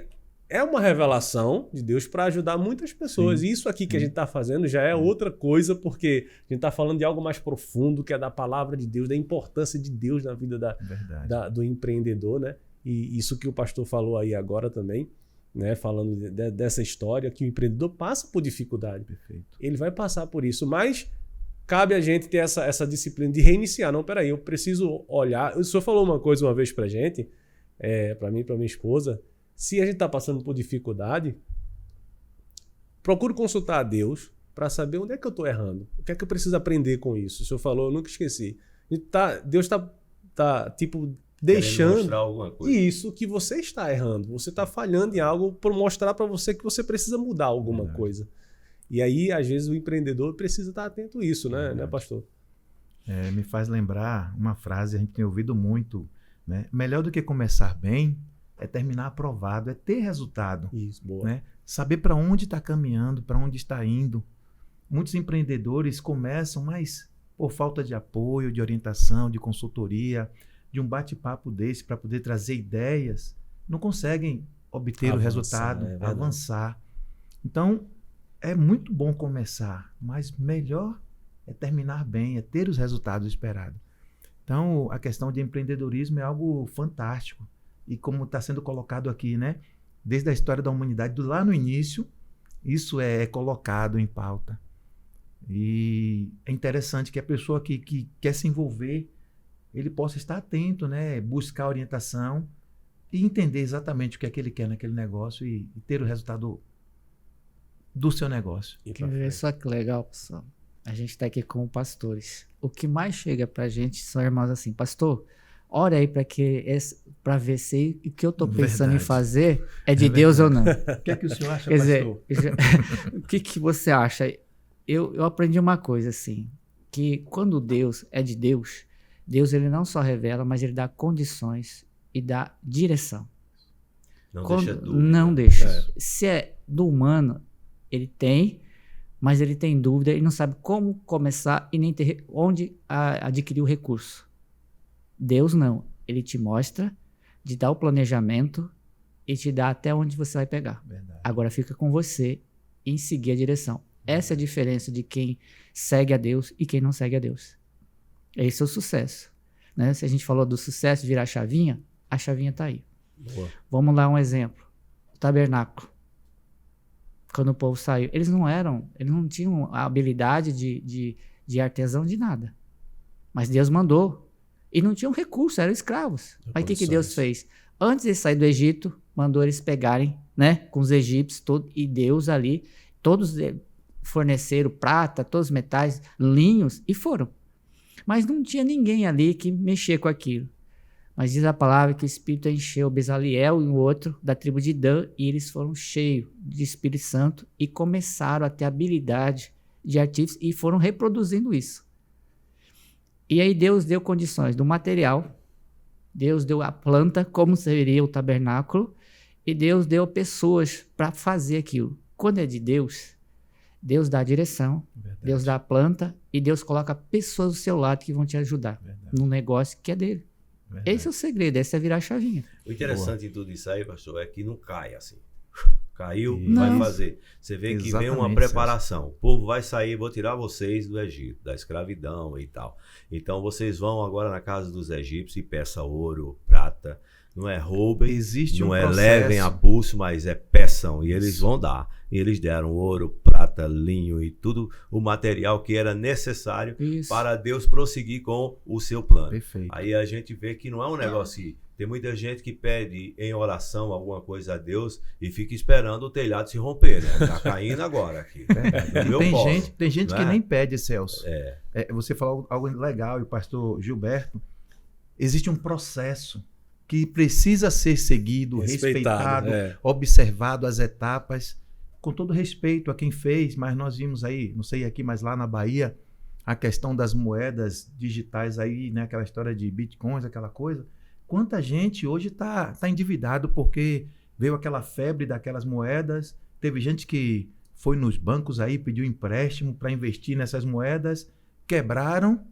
é uma revelação de Deus para ajudar muitas pessoas. Sim. E isso aqui que a gente está fazendo já é outra coisa, porque a gente está falando de algo mais profundo, que é da palavra de Deus, da importância de Deus na vida do empreendedor, né? E isso que o pastor falou aí agora também, né, falando dessa história, que o empreendedor passa por dificuldade. Perfeito. Ele vai passar por isso, mas cabe a gente ter essa disciplina de reiniciar. Não, peraí, eu preciso olhar. O senhor falou uma coisa uma vez pra gente, pra mim e pra minha esposa, se a gente tá passando por dificuldade, procure consultar a Deus para saber onde é que eu tô errando. O que é que eu preciso aprender com isso? O senhor falou, eu nunca esqueci. Deus tá tipo... deixando isso que você está errando. Você está falhando em algo por mostrar para você que você precisa mudar alguma coisa. E aí, às vezes, o empreendedor precisa estar atento a isso, né, pastor? Me faz lembrar uma frase, a gente tem ouvido muito, né? Melhor do que começar bem é terminar aprovado, é ter resultado. Isso, boa. Né? Saber para onde está caminhando, para onde está indo. Muitos empreendedores começam, mas por falta de apoio, de orientação, de consultoria, de um bate-papo desse para poder trazer ideias, não conseguem obter o resultado, avançar. Então, é muito bom começar, mas melhor é terminar bem, é ter os resultados esperados. Então, a questão de empreendedorismo é algo fantástico. E como está sendo colocado aqui, né? Desde a história da humanidade, lá no início, isso é colocado em pauta. E é interessante que a pessoa que quer se envolver, ele possa estar atento, né? Buscar orientação e entender exatamente o que é que ele quer naquele negócio e ter o resultado do seu negócio. Só que legal, pessoal. A gente está aqui como pastores. O que mais chega para a gente são irmãos assim, pastor, ora aí para ver se o que eu estou pensando em fazer é de Deus ou não. O que é que o senhor acha, pastor? O que você acha? Eu aprendi uma coisa assim, que quando Deus é de Deus, Deus ele não só revela, mas ele dá condições e dá direção. Não deixa. Se é do humano, ele tem, mas ele tem dúvida, ele não sabe como começar e nem ter onde adquirir o recurso. Deus não. Ele te mostra, te dá o planejamento e te dá até onde você vai pegar. Verdade. Agora fica com você em seguir a direção. Essa é a diferença de quem segue a Deus e quem não segue a Deus. Esse é o sucesso. Né? Se a gente falou do sucesso de virar a chavinha está aí. Boa. Vamos lá um exemplo. O tabernáculo. Quando o povo saiu, eles não tinham a habilidade de artesão de nada. Mas Deus mandou. E não tinham recurso, eram escravos. Mas o que Deus fez? Antes de sair do Egito, mandou eles pegarem, né, com os egípcios, e Deus ali, todos forneceram prata, todos os metais, linhos, e foram. Mas não tinha ninguém ali que mexia com aquilo. Mas diz a palavra que o Espírito encheu Bezaliel e o outro da tribo de Dan, e eles foram cheios de Espírito Santo e começaram a ter habilidade de artífice e foram reproduzindo isso. E aí Deus deu condições do material, Deus deu a planta, como seria o tabernáculo, e Deus deu pessoas para fazer aquilo. Quando é de Deus, Deus dá a direção, verdade. Deus dá a planta e Deus coloca pessoas do seu lado que vão te ajudar num negócio que é dele. Verdade. Esse é o segredo, esse é virar a chavinha. O interessante em tudo isso aí, pastor, é que não cai assim. Caiu, vai fazer. Você vê que vem uma preparação. O povo vai sair, vou tirar vocês do Egito, da escravidão e tal. Então vocês vão agora na casa dos egípcios e peça ouro, prata. Não é roubem, não é levem a pulso, mas é peçam. E eles vão dar. E eles deram ouro, prata, linho e tudo o material que era necessário para Deus prosseguir com o seu plano. Perfeito. Aí a gente vê que não é um negócio que... Tem muita gente que pede em oração alguma coisa a Deus e fica esperando o telhado se romper, né? Tá caindo agora aqui. Tem gente que nem pede, Celso. Você falou algo legal, e o pastor Gilberto, existe um processo que precisa ser seguido, respeitado, observado as etapas, com todo respeito a quem fez, mas nós vimos aí, não sei aqui, mas lá na Bahia, a questão das moedas digitais aí, né? Aquela história de bitcoins, aquela coisa. Quanta gente hoje está endividado porque veio aquela febre daquelas moedas. Teve gente que foi nos bancos aí, pediu empréstimo para investir nessas moedas, quebraram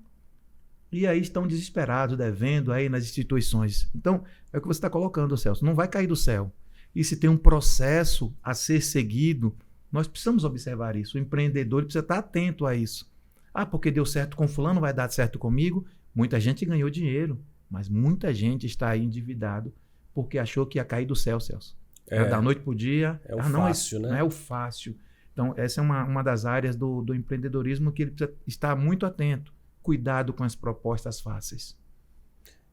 e aí estão desesperados, devendo aí nas instituições. Então, é o que você está colocando, Celso. Não vai cair do céu. E se tem um processo a ser seguido, nós precisamos observar isso. O empreendedor precisa estar atento a isso. Ah, porque deu certo com fulano, vai dar certo comigo? Muita gente ganhou dinheiro. Mas muita gente está aí endividado porque achou que ia cair do céu, Celso. Era da noite para o dia. É o fácil, né? Não é o fácil. Então, essa é uma das áreas do empreendedorismo que ele precisa estar muito atento. Cuidado com as propostas fáceis.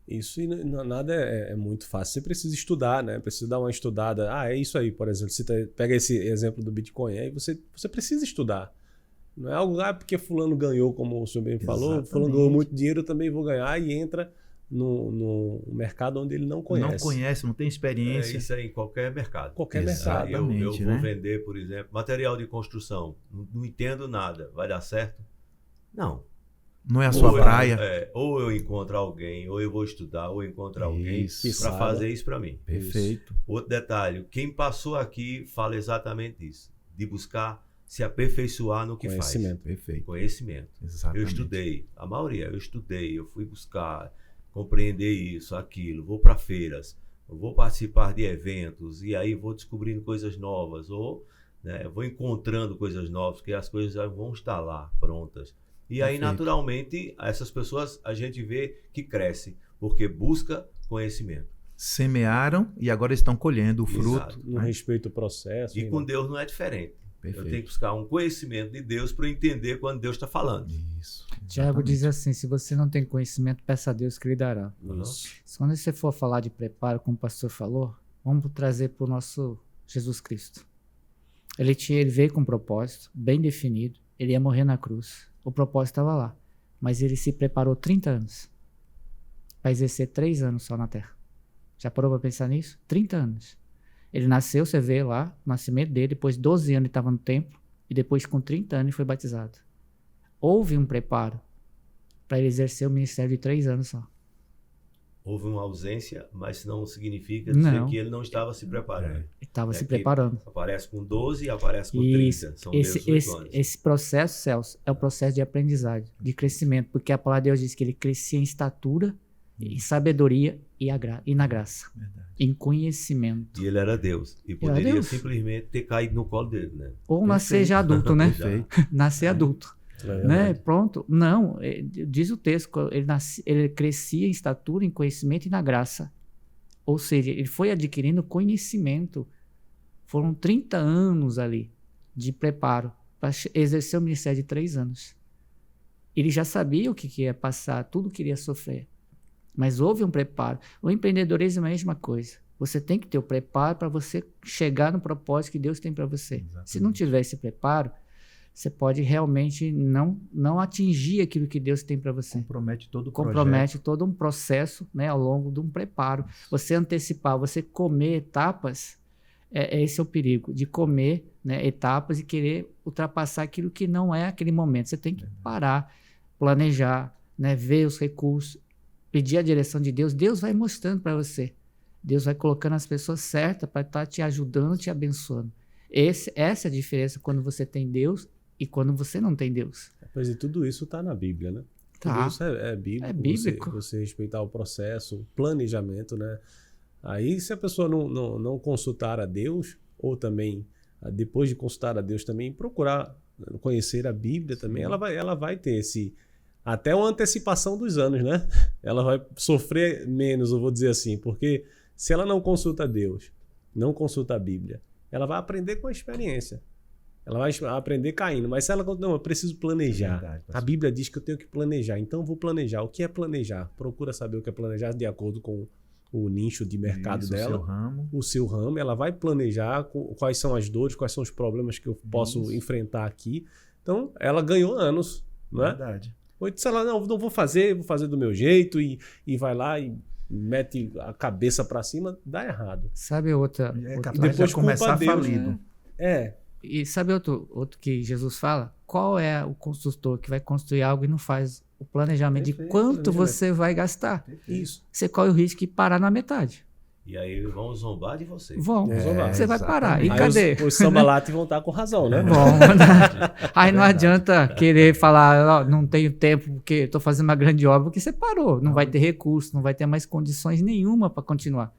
Isso e nada é muito fácil. Você precisa estudar, né? Precisa dar uma estudada. É isso aí, por exemplo. Você pega esse exemplo do Bitcoin aí, você precisa estudar. Não é algo porque fulano ganhou, como o senhor bem falou. Fulano ganhou muito dinheiro, eu também vou ganhar, e entra no mercado onde ele não conhece. Não conhece, não tem experiência. Isso aí em qualquer mercado. Qualquer mercado. Eu vou vender, por exemplo, material de construção. Não entendo nada. Vai dar certo? Não. Não é a sua praia. Ou eu encontro alguém, ou eu vou estudar, ou eu encontro alguém para fazer isso para mim. Perfeito. Outro detalhe, quem passou aqui fala exatamente isso. De buscar se aperfeiçoar no que faz. Perfeito. Conhecimento. Exatamente. Eu estudei. A maioria, eu fui buscar, compreender isso, aquilo. Vou para feiras, vou participar de eventos, e aí vou descobrindo coisas novas, ou vou encontrando coisas novas, que as coisas já vão estar lá, prontas. E aí, naturalmente, essas pessoas a gente vê que crescem, porque busca conhecimento. Semearam e agora estão colhendo o fruto. Exato. No respeito ao processo. E com Deus não é diferente. Perfeito. Eu tenho que buscar um conhecimento de Deus para entender quando Deus está falando. Isso. Tiago diz assim, se você não tem conhecimento, peça a Deus que lhe dará. Quando você for falar de preparo, como o pastor falou, vamos trazer para o nosso Jesus Cristo. Ele veio com um propósito bem definido, ele ia morrer na cruz. O propósito estava lá. Mas ele se preparou 30 anos para exercer 3 anos só na terra. Já parou para pensar nisso? 30 anos. Ele nasceu, você vê lá, o nascimento dele, depois 12 anos ele estava no templo, e depois com 30 anos ele foi batizado. Houve um preparo para ele exercer o ministério de 3 anos só. Houve uma ausência, mas não significa dizer que ele não estava se preparando. Ele estava se preparando. Aparece com 12 e aparece com 30. São esse processo, Celso, é o processo de aprendizagem, de crescimento, porque a palavra de Deus diz que ele crescia em estatura, em sabedoria e na graça. Verdade. em conhecimento. E ele era Deus. E poderia simplesmente ter caído no colo dele, né? Ou nascer já adulto, né? Nascer adulto. Né? Pronto. Não, diz o texto, ele crescia em estatura, em conhecimento e na graça. Ou seja, ele foi adquirindo conhecimento. Foram 30 anos ali de preparo para exercer o ministério de 3 anos. Ele já sabia o que ia passar, tudo que iria sofrer. Mas houve um preparo. O empreendedorismo é a mesma coisa. Você tem que ter o preparo para você chegar no propósito que Deus tem para você. Exatamente. Se não tiver esse preparo, você pode realmente não atingir aquilo que Deus tem para você. Compromete todo o Compromete todo um processo, né, ao longo de um preparo. Você antecipar, você comer etapas, esse é o perigo, de comer, né, etapas e querer ultrapassar aquilo que não é aquele momento. Você tem que parar, planejar, né, ver os recursos, pedir a direção de Deus. Deus vai mostrando para você. Deus vai colocando as pessoas certas para estar te ajudando, te abençoando. Essa é a diferença quando você tem Deus e quando você não tem Deus. Pois e tudo isso está na Bíblia, né? Tá. Tudo isso é bíblico. É bíblico. Você respeitar o processo, o planejamento, né? Aí, se a pessoa não consultar a Deus, ou também, depois de consultar a Deus, também procurar conhecer a Bíblia também, ela vai ter até uma antecipação dos anos, né? Ela vai sofrer menos, eu vou dizer assim, porque se ela não consulta a Deus, não consulta a Bíblia, ela vai aprender com a experiência. Ela vai aprender caindo. Mas se ela... Não, eu preciso planejar. Verdade, a Bíblia diz que eu tenho que planejar. Então eu vou planejar. O que é planejar? Procura saber o que é planejar de acordo com o nicho de mercado dela. O seu ramo. Ela vai planejar quais são as dores, quais são os problemas que eu posso enfrentar aqui. Então, ela ganhou anos. Não é? Verdade. Ou se ela, não vou fazer do meu jeito e vai lá e mete a cabeça para cima, dá errado. Sabe outra... E depois começar falido. Né? E sabe outro que Jesus fala? Qual é o construtor que vai construir algo e não faz o planejamento de quanto você vai gastar? Isso. Você corre o risco de parar na metade. E aí vão zombar de você. Vão. Você vai parar. E aí cadê? Os sambalate vão estar com razão, né? Bom, aí não adianta querer falar, não tenho tempo porque estou fazendo uma grande obra, porque você parou. Não vai ter recurso, não vai ter mais condições nenhuma para continuar.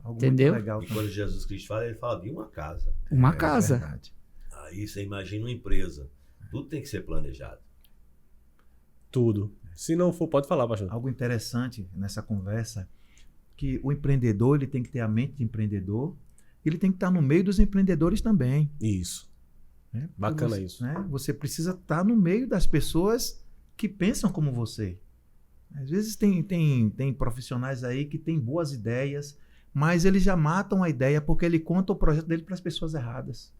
Algo entendeu? Legal, e quando Jesus Cristo fala, ele fala de uma casa. Uma casa. Verdade. Aí você imagina uma empresa. Tudo tem que ser planejado. Tudo. Se não for, pode falar, pastor. Algo interessante nessa conversa, que o empreendedor ele tem que ter a mente de empreendedor, ele tem que estar no meio dos empreendedores também. Isso. Né? Bacana você, isso. Né? Você precisa estar no meio das pessoas que pensam como você. Às vezes tem profissionais aí que têm boas ideias, mas eles já matam a ideia porque ele conta o projeto dele para as pessoas erradas.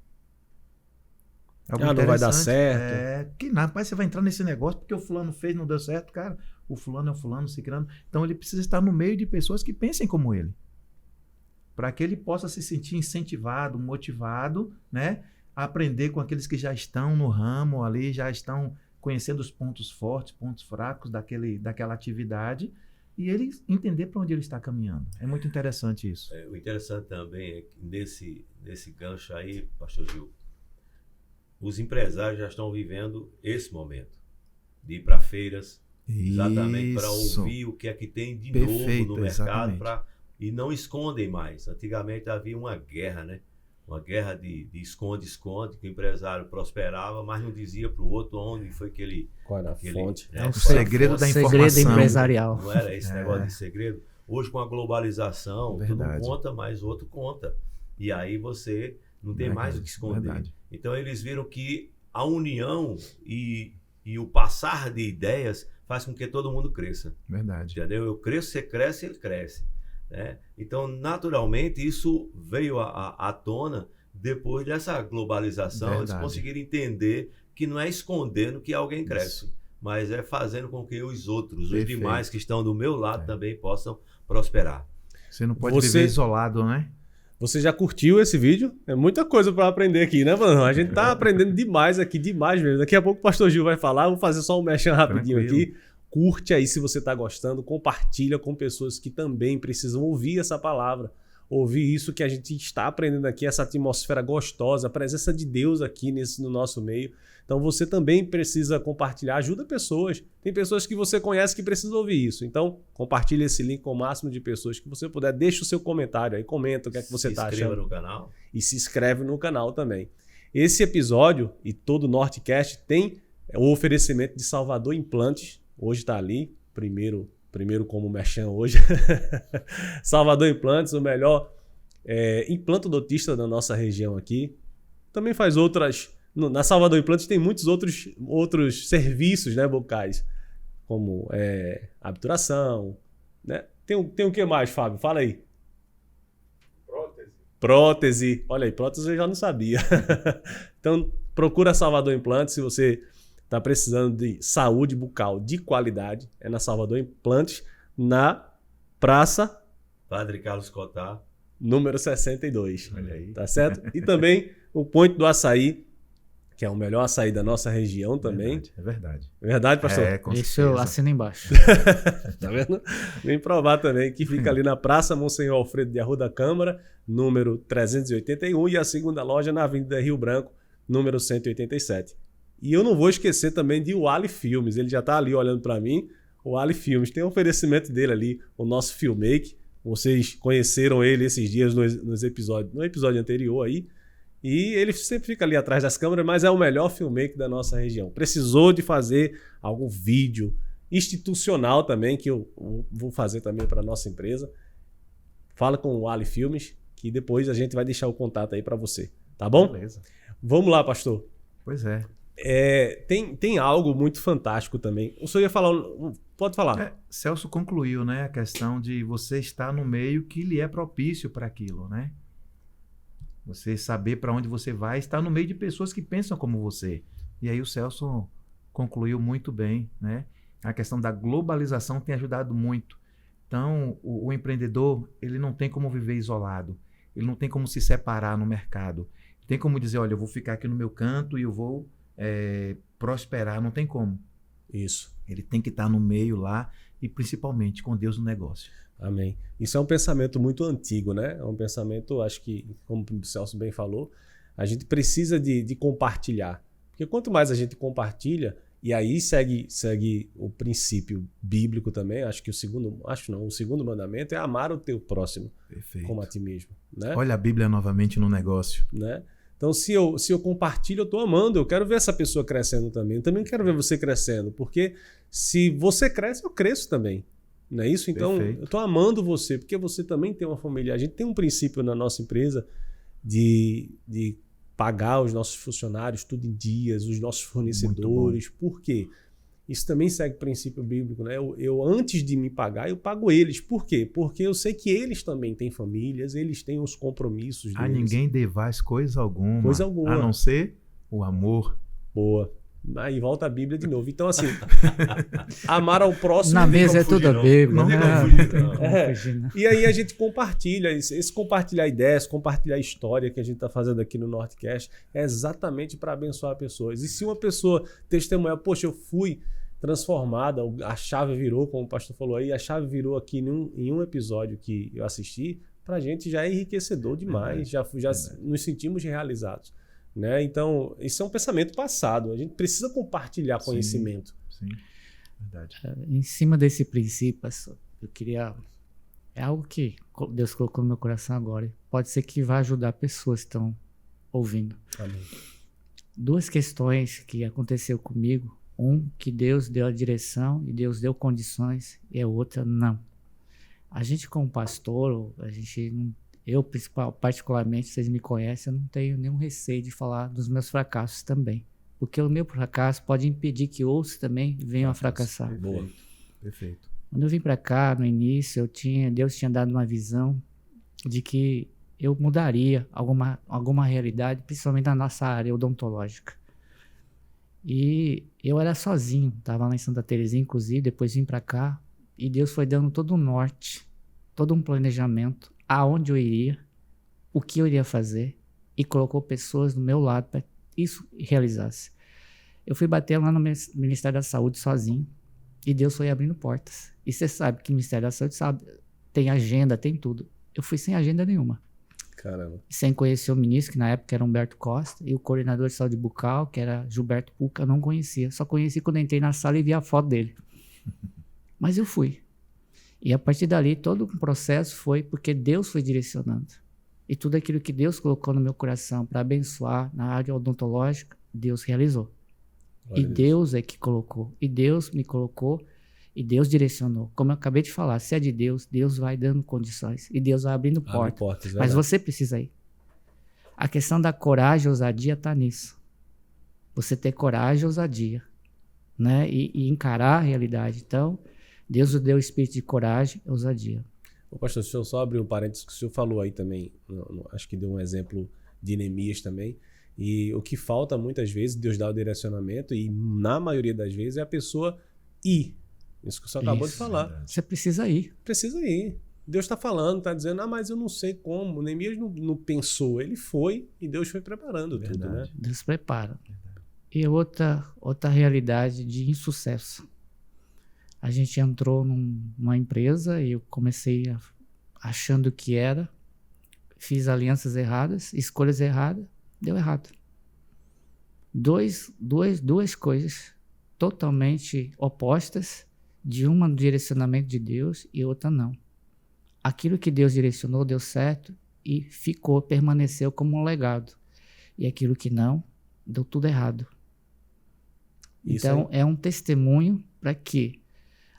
Não vai dar certo. Rapaz, você vai entrar nesse negócio porque o fulano fez, não deu certo, cara. O fulano é o fulano, ciclano. Então ele precisa estar no meio de pessoas que pensem como ele. Para que ele possa se sentir incentivado, motivado, né? A aprender com aqueles que já estão no ramo ali, já estão conhecendo os pontos fortes, pontos fracos daquela atividade. E ele entender para onde ele está caminhando. É muito interessante isso. O interessante também é que nesse gancho aí, pastor Gil, os empresários já estão vivendo esse momento de ir para feiras, exatamente para ouvir o que é que tem de novo no mercado e não escondem mais. Antigamente havia uma guerra, né? Uma guerra de esconde-esconde, que o empresário prosperava, mas não dizia para o outro onde foi que ele... Qual era a fonte? É o segredo da informação. Segredo empresarial. Não era esse negócio de segredo. Hoje, com a globalização, tu não conta, mas o outro conta. E aí você não tem mais o que esconder. Verdade. Então, eles viram que a união e o passar de ideias faz com que todo mundo cresça. Verdade. Entendeu? Eu cresço, você cresce, ele cresce. Né? Então, naturalmente, isso veio à tona depois dessa globalização. Verdade. Eles conseguiram entender que não é escondendo que alguém cresce, mas é fazendo com que os outros, os demais que estão do meu lado também possam prosperar. Você não pode viver isolado, né? Você já curtiu esse vídeo? É muita coisa para aprender aqui, né, mano? A gente tá aprendendo demais aqui, demais mesmo. Daqui a pouco o pastor Gil vai falar, eu vou fazer só um merchan rapidinho aqui. Curte aí se você está gostando, compartilha com pessoas que também precisam ouvir essa palavra. ouvir isso que a gente está aprendendo aqui, essa atmosfera gostosa, a presença de Deus aqui no nosso meio. Então você também precisa compartilhar, ajuda pessoas. Tem pessoas que você conhece que precisam ouvir isso. Então compartilhe esse link com o máximo de pessoas que você puder. Deixa o seu comentário aí, comenta o que é que você está achando. Se inscreva no canal. E se inscreve no canal também. Esse episódio e todo o Nortecast tem o oferecimento de Salvador Implantes. Hoje está ali, primeiro como merchan hoje. Salvador Implantes, o melhor implantodontista da nossa região aqui. Também faz outras... Na Salvador Implantes tem muitos outros serviços, né, bucais, como obturação, né? Tem o que mais, Fábio? Fala aí. Prótese. Olha aí, prótese eu já não sabia. Então, procura Salvador Implantes se você está precisando de saúde bucal de qualidade. É na Salvador Implantes, na Praça Padre Carlos Cotá, número 62. Olha aí. Tá certo? E também o Ponto do Açaí, que é o melhor açaí da nossa região também. É verdade. Verdade, pastor? Com Isso certeza. eu assino embaixo. Tá vendo? Vem provar também, que fica ali na Praça Monsenhor Alfredo de Arruda Câmara, número 381, e a segunda loja na Avenida Rio Branco, número 187. E eu não vou esquecer também de Wally Filmes, ele já tá ali olhando para mim. O Wally Filmes tem um oferecimento dele ali, o nosso Filmake. Vocês conheceram ele esses dias no episódio anterior aí. E ele sempre fica ali atrás das câmeras, mas é o melhor filmmaker da nossa região. Precisou de fazer algum vídeo institucional também, que eu vou fazer também para a nossa empresa. Fala com o Ali Filmes, que depois a gente vai deixar o contato aí para você. Tá bom? Beleza. Vamos lá, pastor. Pois é. Tem algo muito fantástico também. O senhor ia falar... Pode falar. Celso concluiu, né, a questão de você estar no meio que lhe é propício para aquilo, né? Você saber para onde você vai, estar no meio de pessoas que pensam como você. E aí o Celso concluiu muito bem, né? A questão da globalização tem ajudado muito. Então, o empreendedor, ele não tem como viver isolado. Ele não tem como se separar no mercado. Tem como dizer, olha, eu vou ficar aqui no meu canto e eu vou prosperar. Não tem como. Isso. Ele tem que estar no meio lá e principalmente com Deus no negócio. Amém. Isso é um pensamento muito antigo, né? É um pensamento, acho que, como o Celso bem falou, a gente precisa de compartilhar. Porque quanto mais a gente compartilha, e aí segue o princípio bíblico também, acho que o segundo mandamento é amar o teu próximo. Perfeito. Como a ti mesmo. Né? Olha a Bíblia novamente no negócio. Né? Então, se eu compartilho, eu estou amando, eu quero ver essa pessoa crescendo também. Eu também quero ver você crescendo, porque se você cresce, eu cresço também. Não é isso? Então, Perfeito. eu estou amando você, porque você também tem uma família. A gente tem um princípio na nossa empresa de pagar os nossos funcionários tudo em dias, os nossos fornecedores. Por quê? Isso também segue o princípio bíblico, né? Eu antes de me pagar, eu pago eles. Por quê? Porque eu sei que eles também têm famílias, eles têm os compromissos deles. A ninguém devais coisa alguma. Coisa alguma. A não ser o amor. Boa. Aí volta a Bíblia de novo. Então, assim, amar ao próximo... Na mesa é tudo a Bíblia. Não né? E aí a gente compartilha, esse compartilhar ideias, compartilhar história que a gente está fazendo aqui no Nortecast é exatamente para abençoar pessoas. E se uma pessoa testemunhar, poxa, eu fui transformada, a chave virou, como o pastor falou aí, a chave virou aqui em um episódio que eu assisti, para a gente já é enriquecedor demais, já nos sentimos realizados. Né? Então, isso é um pensamento passado. A gente precisa compartilhar conhecimento. Sim, verdade. Em cima desse princípio, pastor, eu queria... É algo que Deus colocou no meu coração agora. Pode ser que vá ajudar pessoas que estão ouvindo. Amém. 2 questões que aconteceu comigo. Que Deus deu a direção e Deus deu condições, e a outra, não. A gente como pastor, eu particularmente, vocês me conhecem, eu não tenho nenhum receio de falar dos meus fracassos também. Porque o meu fracasso pode impedir que outros também venham a fracassar. Boa. Perfeito. Quando eu vim para cá, no início, Deus tinha dado uma visão de que eu mudaria alguma realidade, principalmente na nossa área odontológica. E eu era sozinho, estava lá em Santa Terezinha, inclusive, depois vim para cá, e Deus foi dando todo um norte, todo um planejamento, aonde eu iria, o que eu iria fazer, e colocou pessoas do meu lado para isso realizasse. Eu fui bater lá no Ministério da Saúde sozinho, e Deus foi abrindo portas. E você sabe que o Ministério da Saúde tem agenda, tem tudo. Eu fui sem agenda nenhuma. Caramba. Sem conhecer o ministro, que na época era Humberto Costa, e o coordenador de saúde bucal, que era Gilberto Pucca, eu não conhecia. Só conheci quando entrei na sala e vi a foto dele. Mas eu fui. E a partir dali, todo o processo foi porque Deus foi direcionando. E tudo aquilo que Deus colocou no meu coração para abençoar na área odontológica, Deus realizou. Glória E a Deus. Deus é que colocou. E Deus me colocou. E Deus direcionou. Como eu acabei de falar, se é de Deus, Deus vai dando condições. E Deus vai abrindo Abre portas. portas, Mas verdade. você precisa ir. A questão da coragem e ousadia está nisso. Você ter coragem e ousadia. Né? E encarar a realidade. Então, Deus nos deu o espírito de coragem e ousadia. Ô, pastor, deixa eu só abrir um parênteses que o senhor falou aí também. Acho que deu um exemplo de Neemias também. E o que falta muitas vezes, Deus dá o direcionamento e na maioria das vezes é a pessoa ir. Isso que o senhor acabou de Isso, falar. Você precisa ir. Precisa ir. Deus está falando, está dizendo, mas eu não sei como. Neemias não pensou, ele foi e Deus foi preparando tudo, né? Verdade. Deus prepara. E outra realidade de insucesso. A gente entrou numa empresa e eu comecei achando que era, fiz alianças erradas, escolhas erradas, deu errado. Duas coisas totalmente opostas, de uma no direcionamento de Deus e outra não. Aquilo que Deus direcionou deu certo e ficou, permaneceu como um legado. E aquilo que não, deu tudo errado. Isso Então, é um testemunho para que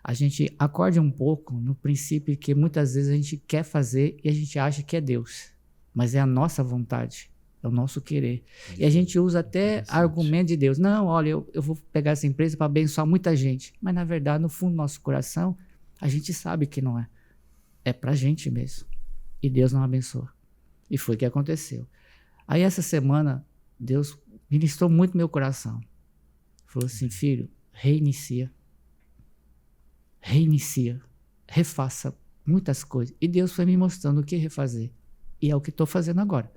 a gente acorde um pouco no princípio que muitas vezes a gente quer fazer e a gente acha que é Deus. Mas é a nossa vontade, é o nosso querer. E a gente usa até argumento de Deus. Não, olha, eu vou pegar essa empresa para abençoar muita gente. Mas, na verdade, no fundo do nosso coração, a gente sabe que não é. É pra gente mesmo. E Deus não abençoa. E foi o que aconteceu. Aí, essa semana, Deus ministrou muito no meu coração. Falou assim, filho, reinicia, refaça muitas coisas. E Deus foi me mostrando o que refazer. E é o que estou fazendo agora.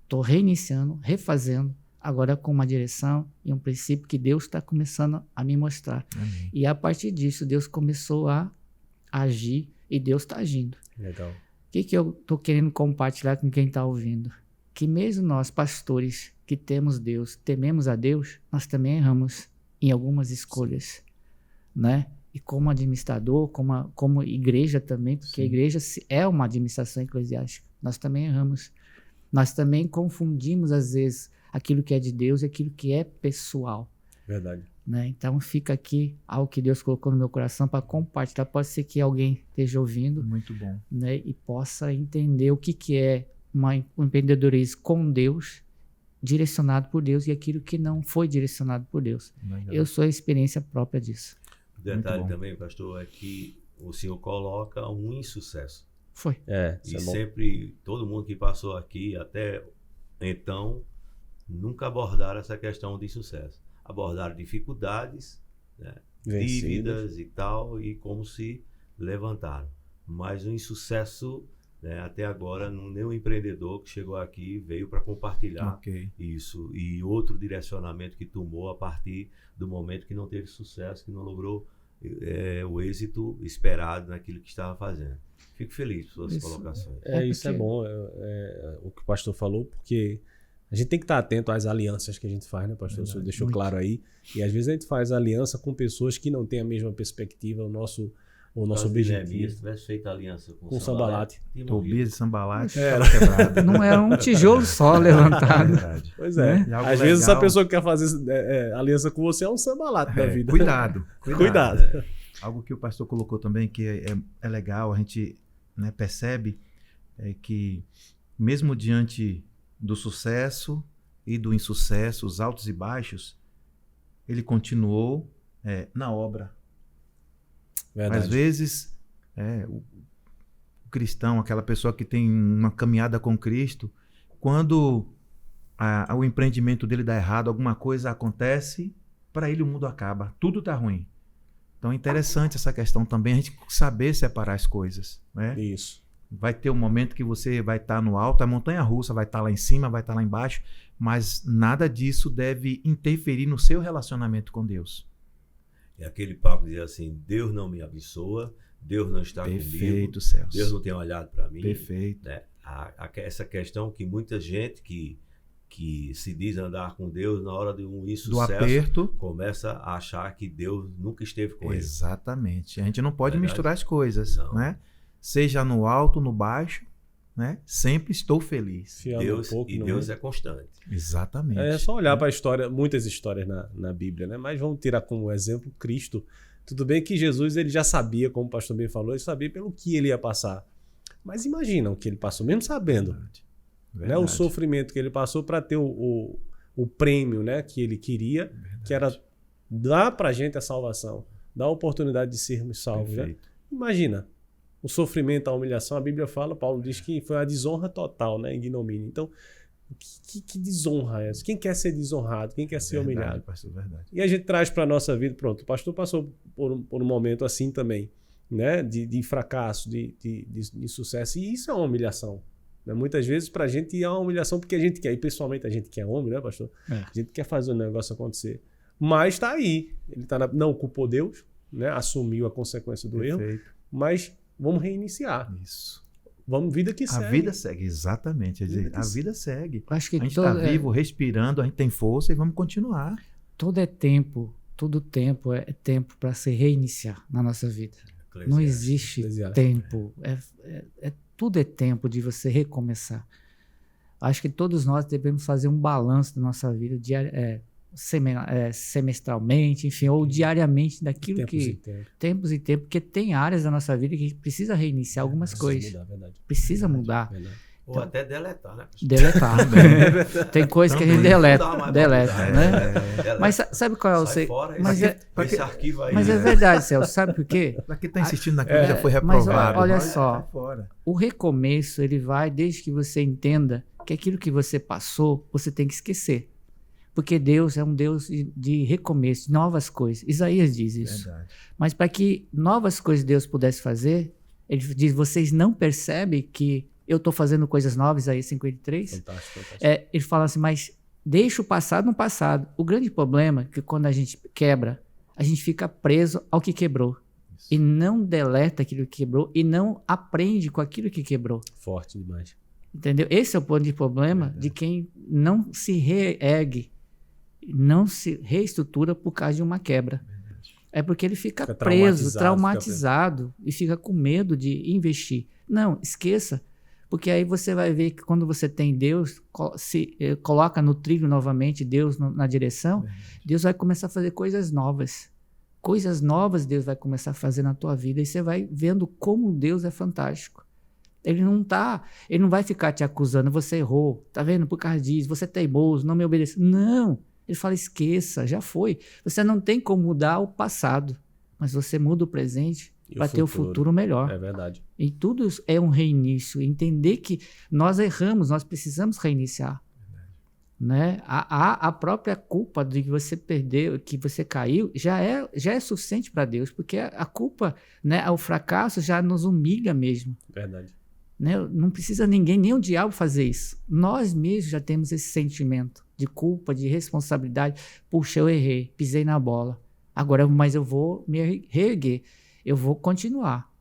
Estou reiniciando, refazendo, agora com uma direção e um princípio que Deus está começando a me mostrar. Amém. E a partir disso, Deus começou a agir e Deus está agindo. Legal. O que eu estou querendo compartilhar com quem está ouvindo? Que mesmo nós, pastores, que temos Deus, tememos a Deus, nós também erramos em algumas escolhas, né? E como administrador, como igreja também, porque a igreja é uma administração eclesiástica, nós também erramos. Nós também confundimos, às vezes, aquilo que é de Deus e aquilo que é pessoal. Verdade. Né? Então fica aqui algo que Deus colocou no meu coração para compartilhar. Pode ser que alguém esteja ouvindo, Muito bom. né? E possa entender o que é um empreendedorismo com Deus, direcionado por Deus, e aquilo que não foi direcionado por Deus. Legal. Eu sou a experiência própria disso. O detalhe Muito bom. também, pastor, é que o senhor coloca um insucesso. Foi. Isso E é bom. sempre, todo mundo que passou aqui até então, nunca abordaram essa questão de sucesso. Abordaram dificuldades, né, Vencidas. dívidas e tal, e como se levantaram. Mas o insucesso, né, até agora, nenhum empreendedor que chegou aqui veio para compartilhar Ok. isso. E outro direcionamento que tomou a partir do momento que não teve sucesso, que não logrou o êxito esperado naquilo que estava fazendo. Fico feliz por suas Isso. colocações. Isso é porque- bom, o que o pastor falou, porque a gente tem que estar atento às alianças que a gente faz, né, pastor? O senhor deixou muito. claro aí. E às vezes a gente faz aliança com pessoas que não têm a mesma perspectiva, o nosso objetivo. Se tivesse feito aliança com Com Sambalate. tinha morrido. Tobias e Sambalate, Era. estava quebrado. Não é um tijolo só É levantado. verdade. Pois é. Né? Algo Às vezes essa legal. pessoa que quer fazer aliança com você é um sambalate da vida. Cuidado. Cuidado. Algo que o pastor colocou também que é legal, a gente, né, percebe que mesmo diante do sucesso e do insucesso, os altos e baixos, ele continuou na obra. Verdade. Às vezes, o cristão, aquela pessoa que tem uma caminhada com Cristo, quando o empreendimento dele dá errado, alguma coisa acontece, para ele o mundo acaba, tudo está ruim. Então é interessante essa questão também, a gente saber separar as coisas, né? Isso. Vai ter um momento que você vai estar no alto, a montanha-russa vai estar lá em cima, vai estar lá embaixo, mas nada disso deve interferir no seu relacionamento com Deus. É aquele papo de dizer assim, Deus não me abençoa Deus não está Perfeito, comigo, Celso. Deus não tem olhado para mim. Perfeito. Né? Essa questão que muita gente que se diz andar com Deus, na hora de um insucesso, aperto, começa a achar que Deus nunca esteve com ele. Exatamente. A gente não pode Verdade? misturar as coisas, Não. né? Seja no alto, no baixo, né? Sempre estou feliz. Se ama Deus, um pouco, e não Deus é constante. Exatamente. É só olhar para a história, muitas histórias na Bíblia, né? Mas vamos tirar como exemplo Cristo. Tudo bem que Jesus ele já sabia, como o pastor bem falou, ele sabia pelo que ele ia passar. Mas imagina o que ele passou, mesmo sabendo. Né? O sofrimento que ele passou para ter o prêmio, né? Que ele queria, que era dar para a gente a salvação, dar a oportunidade de sermos salvos. Né? Imagina o sofrimento, a humilhação. A Bíblia fala, Paulo diz que foi a desonra total, né? Ignomínia. Então, que desonra é essa? Quem quer ser desonrado? Quem quer ser humilhado? Pastor, verdade. E a gente traz para a nossa vida, pronto, o pastor passou por um momento assim também, né? De fracasso, de sucesso. E isso é uma humilhação. Né? Muitas vezes para a gente é uma humilhação porque a gente quer, e pessoalmente a gente quer homem, né, pastor? A gente quer fazer o negócio acontecer. Mas está aí. Ele não culpou Deus, né? Assumiu a consequência do erro, mas vamos reiniciar. Isso. Vamos, vida que segue. A vida segue, exatamente. A vida segue. Acho que a gente está vivo, respirando, a gente tem força e vamos continuar. Todo tempo é tempo para se reiniciar na nossa vida. Não existe tempo. Tudo é tempo de você recomeçar. Acho que todos nós devemos fazer um balanço da nossa vida semestralmente, enfim, ou diariamente daquilo tempos e tempos, porque tem áreas da nossa vida que precisa reiniciar algumas coisas. Precisa mudar. Ou então, até deletar, né? Deletar. Tem coisas que a gente deleta, né? Mas sabe qual é o segredo? Esse arquivo aí. Mas é verdade, Celso. Sabe por quê? Para quem está insistindo naquilo que já foi reprovado. Mas olha só, o recomeço ele vai desde que você entenda que aquilo que você passou, você tem que esquecer. Porque Deus é um Deus de recomeço, de novas coisas. Isaías diz isso. Verdade. Mas para que novas coisas Deus pudesse fazer, ele diz, vocês não percebem que eu estou fazendo coisas novas, aí 53. Fantástico. Ele fala assim, mas deixa o passado no passado. O grande problema é que quando a gente quebra, a gente fica preso ao que quebrou. Isso. E não deleta aquilo que quebrou e não aprende com aquilo que quebrou. Forte demais. Entendeu? Esse é o ponto de problema de quem não se reergue, não se reestrutura por causa de uma quebra. É porque ele fica preso, traumatizado e fica com medo de investir. Não, esqueça. Porque aí você vai ver que quando você tem Deus, se coloca no trilho novamente Deus na direção, Deus vai começar a fazer coisas novas. Coisas novas Deus vai começar a fazer na tua vida e você vai vendo como Deus é fantástico. Ele não vai ficar te acusando, você errou, tá vendo? Por causa disso, você é teimoso, não me obedeceu. Não, ele fala, esqueça, já foi. Você não tem como mudar o passado, mas você muda o presente para ter o futuro melhor. É verdade. E tudo isso é um reinício. Entender que nós erramos, nós precisamos reiniciar. Né? A própria culpa de que você perdeu, que você caiu, já é suficiente para Deus, porque a culpa, né, o fracasso já nos humilha mesmo. Verdade. Né? Não precisa ninguém, nem o diabo fazer isso. Nós mesmos já temos esse sentimento de culpa, de responsabilidade. Puxa, eu errei, pisei na bola. Agora, mas eu vou me reerguer. Eu vou continuar.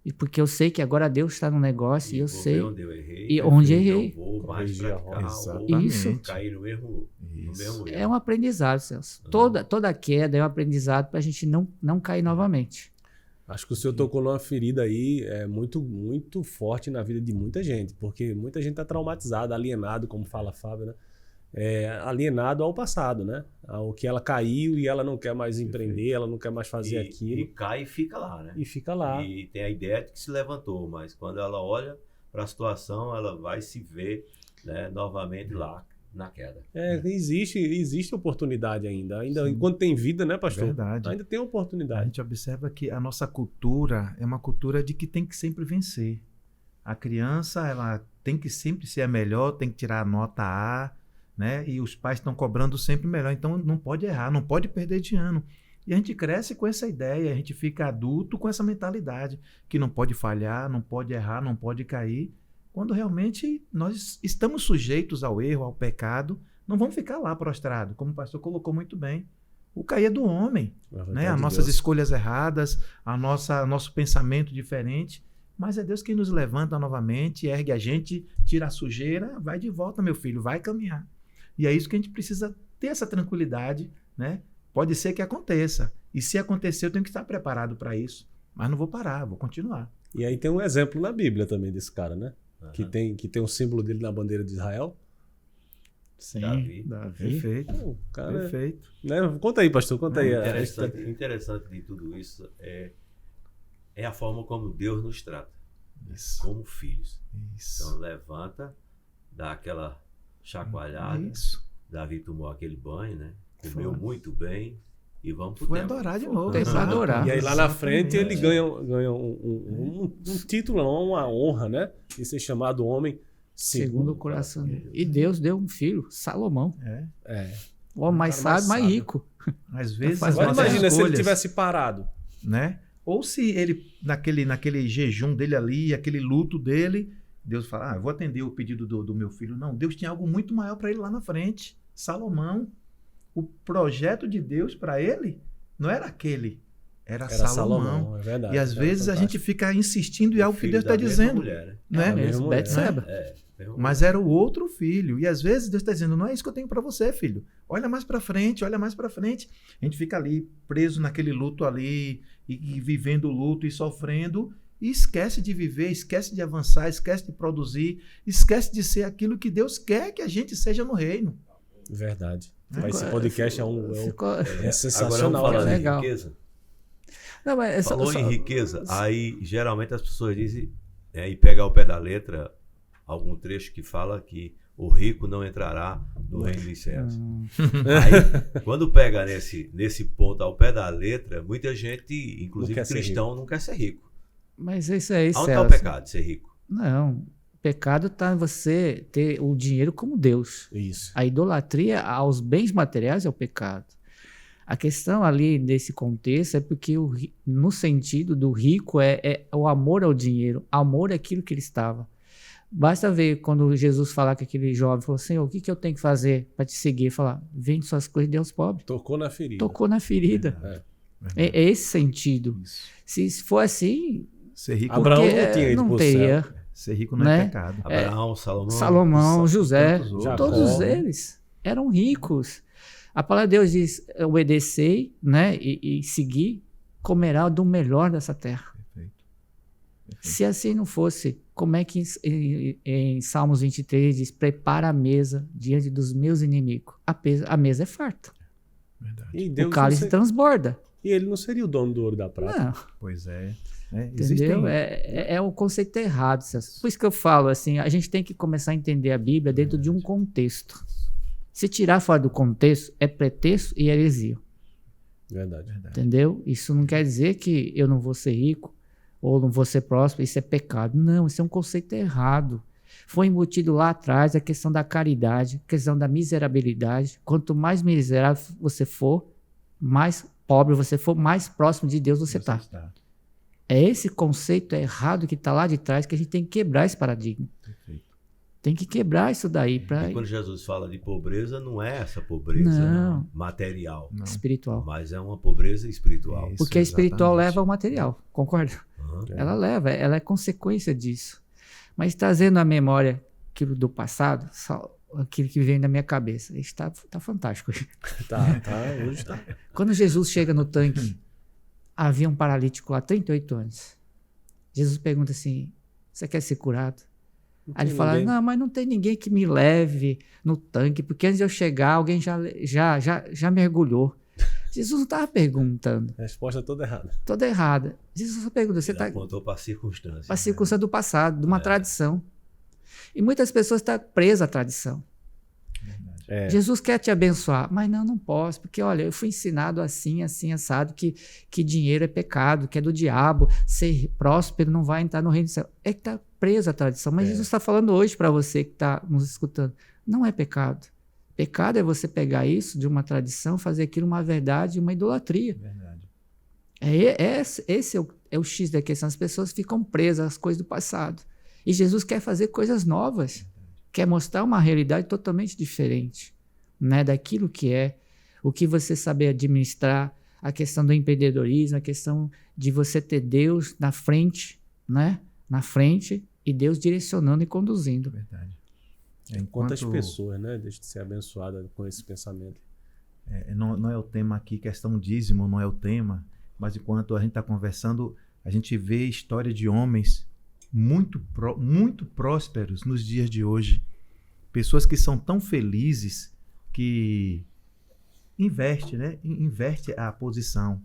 E porque eu sei que agora Deus está no negócio e eu sei onde eu errei. E onde errei. Não vou mais praticar, isso. Cair no mesmo erro. É um aprendizado, Celso. Toda queda é um aprendizado para a gente não cair novamente. Acho que o senhor tocou numa ferida aí muito, muito forte na vida de muita gente, porque muita gente está traumatizada, alienado, como fala a Fábio, né? Alienado ao passado, né? Ao que ela caiu e ela não quer mais empreender, ela não quer mais fazer aquilo. E cai e fica lá, né? E fica lá. E tem a ideia de que se levantou, mas quando ela olha para a situação, ela vai se ver, né, novamente lá na queda. Existe oportunidade ainda enquanto tem vida, né, pastor? Verdade. Ainda tem oportunidade. A gente observa que a nossa cultura é uma cultura de que tem que sempre vencer. A criança, ela tem que sempre ser a melhor, tem que tirar a nota A, né? E os pais estão cobrando sempre melhor, então não pode errar, não pode perder de ano. E a gente cresce com essa ideia, a gente fica adulto com essa mentalidade, que não pode falhar, não pode errar, não pode cair, quando realmente nós estamos sujeitos ao erro, ao pecado, não vamos ficar lá prostrados, como o pastor colocou muito bem. O cair é do homem, né? As nossas escolhas erradas, nosso pensamento diferente. Mas é Deus quem nos levanta novamente, ergue a gente, tira a sujeira, vai de volta, meu filho, vai caminhar. E é isso que a gente precisa ter, essa tranquilidade, né? Pode ser que aconteça. E se acontecer, eu tenho que estar preparado para isso. Mas não vou parar, vou continuar. E aí tem um exemplo na Bíblia também desse cara, né? Que tem um símbolo dele na bandeira de Israel. Sim, Davi. Perfeito. Cara, Perfeito. né? Conta aí, pastor, conta aí. Interessante de tudo isso é a forma como Deus nos trata, Isso. como filhos. Isso. Então levanta, dá aquela chacoalhada. Isso. Davi tomou aquele banho, né? Comeu Foi. muito bem e vamos pro Foi templo. adorar de novo. Tem que adorar. E aí lá na frente ele Exatamente. ganha um título, uma honra, né? De ser chamado homem Segundo o coração dele. E Deus deu um filho, Salomão. É. O homem mais cara mais sábio, mais sábio. rico. Às vezes, Agora as Agora nossas imagina se ele escolhas, tivesse parado. né? Ou se ele, naquele jejum dele ali, aquele luto dele, Deus fala, eu vou atender o pedido do meu filho. Não, Deus tinha algo muito maior para ele lá na frente. Salomão, o projeto de Deus para ele não era aquele, era Salomão. É verdade. E às vezes a gente fica insistindo em algo que Filho Deus da está mesma dizendo. mulher, né? Né? É a mesma mulher. Betseba. Mas era o outro filho. E às vezes Deus está dizendo, não é isso que eu tenho para você, filho. Olha mais para frente, olha mais para frente. A gente fica ali, preso naquele luto ali, e vivendo o luto e sofrendo, e esquece de viver, esquece de avançar, esquece de produzir, esquece de ser aquilo que Deus quer que a gente seja no reino. Verdade. Esse podcast é Agora sensacional. vamos falar né? de legal. riqueza. Não, mas Falou em riqueza, aí geralmente as pessoas dizem, e pegar ao pé da letra, algum trecho que fala que o rico não entrará no reino dos céus. Aí, quando pega nesse ponto ao pé da letra, muita gente, inclusive cristão, não quer ser rico. Mas isso aí, Onde está o Celso? pecado de ser rico? Não. O pecado está em você ter o dinheiro como Deus. Isso. A idolatria aos bens materiais é o pecado. A questão ali desse contexto é porque, no sentido do rico, é o amor ao dinheiro, amor àquilo que ele estava. Basta ver quando Jesus falar com aquele jovem, falou, Senhor, o que eu tenho que fazer para te seguir? Falar, vende suas coisas e dê aos pobres. Tocou na ferida. Tocou na ferida. É esse sentido. Isso. Se for assim, Ser rico, Abraão porque não tinha ido não pro teria. céu. ser rico não né? é pecado. Abraão, Salomão. Salomão, José, tantos outros. todos Jacó. eles eram ricos. A palavra de Deus diz, obedecei, né, e seguir, comerá do melhor dessa terra. Perfeito. Se assim não fosse, como é que em Salmos 23 diz, prepara a mesa diante dos meus inimigos? A mesa é farta. Verdade. E O Deus cálice transborda. E ele não seria o dono do ouro e da prata. Não, Pois é. É, entendeu? existem- É o conceito errado. Celso. Por isso que eu falo assim, a gente tem que começar a entender a Bíblia dentro de um contexto. Se tirar fora do contexto, é pretexto e heresia. Verdade. Verdade. Entendeu? Isso não quer dizer que eu não vou ser rico ou não vou ser próspero, isso é pecado. Não, isso é um conceito errado. Foi embutido lá atrás a questão da caridade, a questão da miserabilidade. Quanto mais miserável você for, mais pobre você for, mais próximo de Deus você está. É esse conceito errado que está lá de trás que a gente tem que quebrar esse paradigma. Perfeito. Tem que quebrar isso daí para E quando Jesus fala de pobreza, não é essa pobreza Não. material, Não. espiritual. mas é uma pobreza espiritual. Isso, Porque a espiritual exatamente. leva ao material, concorda? Aham. Ela leva, ela é consequência disso. Mas trazendo à memória aquilo do passado, só aquilo que vem da minha cabeça. Está fantástico. Hoje tá. Quando Jesus chega no tanque, havia um paralítico há 38 anos. Jesus pergunta assim, você quer ser curado? Aí ele fala, não, mas não tem ninguém que me leve no tanque, porque antes de eu chegar, alguém já mergulhou. Jesus não estava perguntando, Resposta toda errada. toda errada. Jesus só pergunta, você Ele está apontou para a circunstância. para a circunstância do passado, de uma tradição. E muitas pessoas estão presas à tradição. É. Jesus quer te abençoar, mas não posso, porque olha, eu fui ensinado assim, assado, que dinheiro é pecado, que é do diabo, ser próspero não vai entrar no reino do céu. É que está preso à tradição. Mas Jesus está falando hoje para você que está nos escutando, não é pecado. Pecado é você pegar isso de uma tradição, fazer aquilo uma verdade, uma idolatria. Verdade. Esse é o X da questão. As pessoas ficam presas às coisas do passado. E Jesus quer fazer coisas novas. Quer mostrar uma realidade totalmente diferente, né, daquilo que é. o que você saber administrar, a questão do empreendedorismo, a questão de você ter Deus na frente, né? Na frente e Deus direcionando e conduzindo. Verdade. Quantas pessoas, né, deixam de ser abençoadas com esse pensamento? Não é o tema aqui, questão dízimo não é o tema, mas enquanto a gente está conversando, a gente vê história de homens muito prósperos nos dias de hoje. Pessoas que são tão felizes que inverte a posição.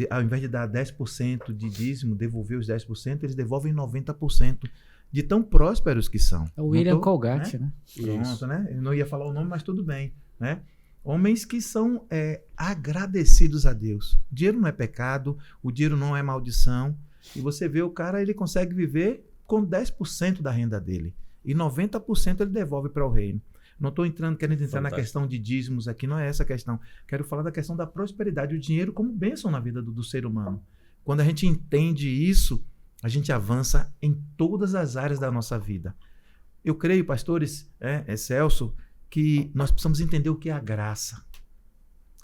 Ao invés de dar 10% de dízimo, devolver os 10%, eles devolvem 90%. De tão prósperos que são. É o William Colgate, né? Pronto, né? Eu não ia falar o nome, mas tudo bem, né? Homens que são agradecidos a Deus. O dinheiro não é pecado, o dinheiro não é maldição. E você vê o cara, ele consegue viver com 10% da renda dele. E 90% ele devolve para o reino. Não estou querendo entrar na questão de dízimos aqui, não é essa a questão. Quero falar da questão da prosperidade, o dinheiro como bênção na vida do ser humano. Quando a gente entende isso, a gente avança em todas as áreas da nossa vida. Eu creio, pastores, Celso, que nós precisamos entender o que é a graça.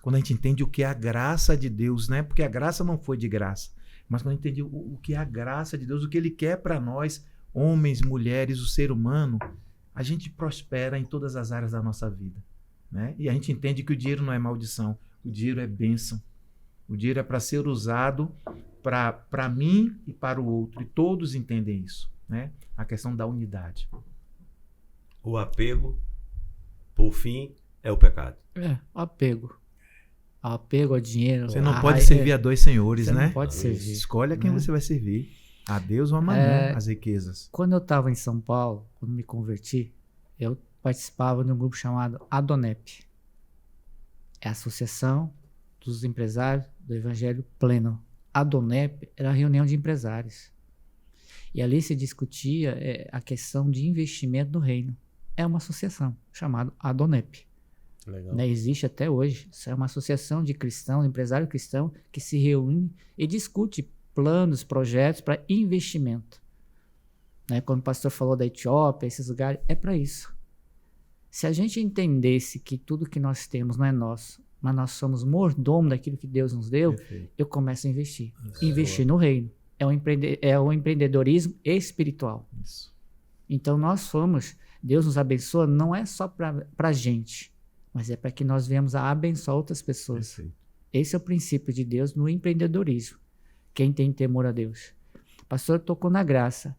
Quando a gente entende o que é a graça de Deus, né? Porque a graça não foi de graça, mas quando a gente entende o que é a graça de Deus, o que Ele quer para nós, homens, mulheres, o ser humano, a gente prospera em todas as áreas da nossa vida, né? E a gente entende que o dinheiro não é maldição, o dinheiro é bênção. O dinheiro é para ser usado para mim e para o outro. E todos entendem isso, né? A questão da unidade. O apego, por fim, é o pecado. Apego. Apego ao dinheiro. Você não pode servir a dois senhores, você né? Não pode servir. Escolhe a quem você vai servir. A Deus ou a Mamon, as riquezas. Quando eu estava em São Paulo, quando me converti, eu participava de um grupo chamado Adonep. É a Associação dos Empresários do Evangelho Pleno. Adonep era a reunião de empresários. E ali se discutia a questão de investimento no reino. É uma associação chamada Adonep. Legal. Né? Existe até hoje. Isso é uma associação de cristãos, empresário cristão, que se reúne e discute planos, projetos para investimento. Né? Quando o pastor falou da Etiópia, esses lugares, é para isso. Se a gente entendesse que tudo que nós temos não é nosso, mas nós somos mordomo daquilo que Deus nos deu, eu começo a investir. Investir no reino. É o empreendedorismo espiritual. Isso. Então Deus nos abençoa não é só para a gente, mas é para que nós venhamos a abençoar outras pessoas. Perfeito. Esse é o princípio de Deus no empreendedorismo. Quem tem temor a Deus. O pastor tocou na graça.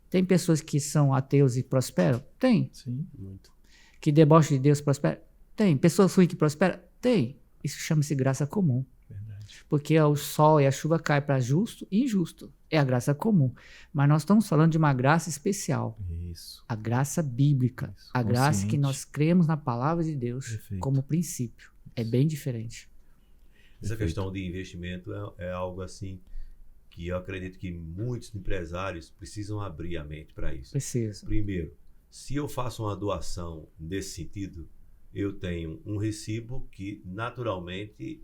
Tem pessoas que são ateus e prosperam? Tem. Sim. Muito. Que debocham de Deus prosperam? Tem. Pessoas ruins que prosperam? Tem. Isso chama-se graça comum. Verdade. Porque o sol e a chuva caem para justo e injusto. É a graça comum. Mas nós estamos falando de uma graça especial. Isso. A graça bíblica. Isso. A graça que nós cremos na palavra de Deus. Perfeito. Como princípio. É bem diferente. Essa questão de investimento é algo assim que eu acredito que muitos empresários precisam abrir a mente para isso. Precisa. Primeiro, se eu faço uma doação nesse sentido, eu tenho um recibo que naturalmente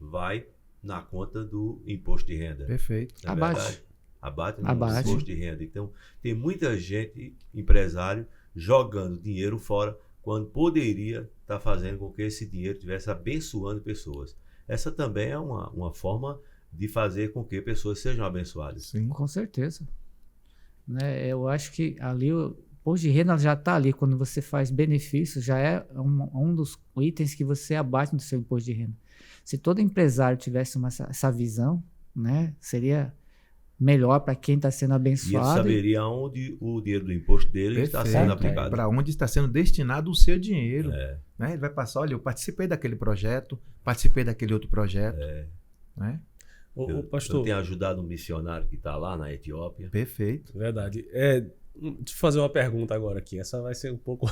vai na conta do imposto de renda. Perfeito. Na Abate. verdade, abate no Abate. imposto de renda. Então, tem muita gente, empresário, jogando dinheiro fora quando poderia estar fazendo com que esse dinheiro estivesse abençoando pessoas. Essa também é uma forma de fazer com que pessoas sejam abençoadas. Sim. Com certeza. Né? Eu acho que ali o imposto de renda já está ali. Quando você faz benefícios, já é um dos itens que você abate no seu imposto de renda. Se todo empresário tivesse essa visão, né, seria melhor para quem está sendo E ele abençoado. saberia onde o dinheiro do imposto dele está sendo aplicado. Para onde está sendo destinado o seu dinheiro. Né? Ele vai passar, olha, eu participei daquele projeto, participei daquele outro projeto. Né? Pastor, eu tenho ajudado um missionário que está lá na Etiópia. Perfeito. verdade. Deixa eu fazer uma pergunta agora aqui. Essa vai ser um pouco...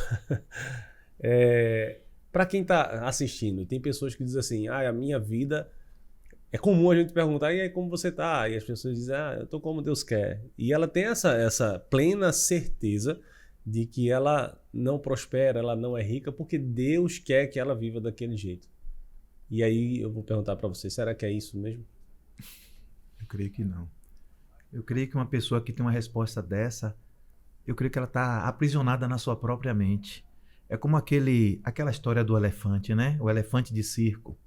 Para quem está assistindo, tem pessoas que dizem assim, a minha vida... É comum a gente perguntar, e aí como você está? E as pessoas dizem, eu estou como Deus quer. E ela tem essa plena certeza de que ela não prospera, ela não é rica, porque Deus quer que ela viva daquele jeito. E aí eu vou perguntar para você, será que é isso mesmo? Eu creio que não. Eu creio que uma pessoa que tem uma resposta dessa, eu creio que ela está aprisionada na sua própria mente. É como aquela história do elefante, né? O elefante de circo.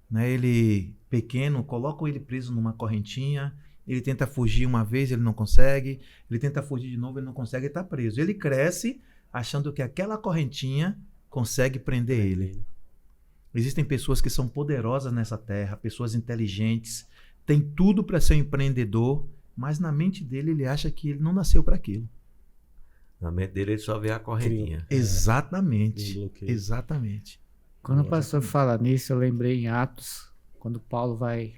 Né? Ele, pequeno, colocam ele preso numa correntinha, ele tenta fugir uma vez, ele não consegue, ele tenta fugir de novo, ele não consegue, ele está preso. Ele cresce achando que aquela correntinha consegue prender ele. Existem pessoas que são poderosas nessa terra, pessoas inteligentes, tem tudo para ser um empreendedor, mas na mente dele ele acha que ele não nasceu para aquilo. Na mente dele ele só vê a correntinha. Exatamente. Exatamente. Quando o pastor fala nisso, eu lembrei em Atos, quando Paulo vai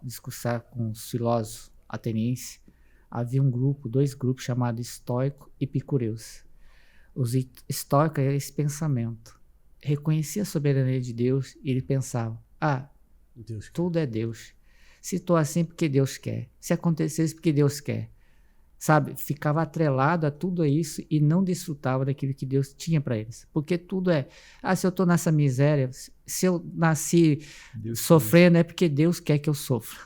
discursar com os filósofos atenienses, havia dois grupos chamados estoico e epicureus. Os estoicos era esse pensamento. Reconhecia a soberania de Deus e ele pensava, Deus tudo é Deus. Se estou assim, porque Deus quer. Se acontecesse, porque Deus quer. Sabe? Ficava atrelado a tudo isso e não desfrutava daquilo que Deus tinha para eles. Porque tudo se eu estou nessa miséria, se eu nasci sofrendo, é porque Deus quer que eu sofra.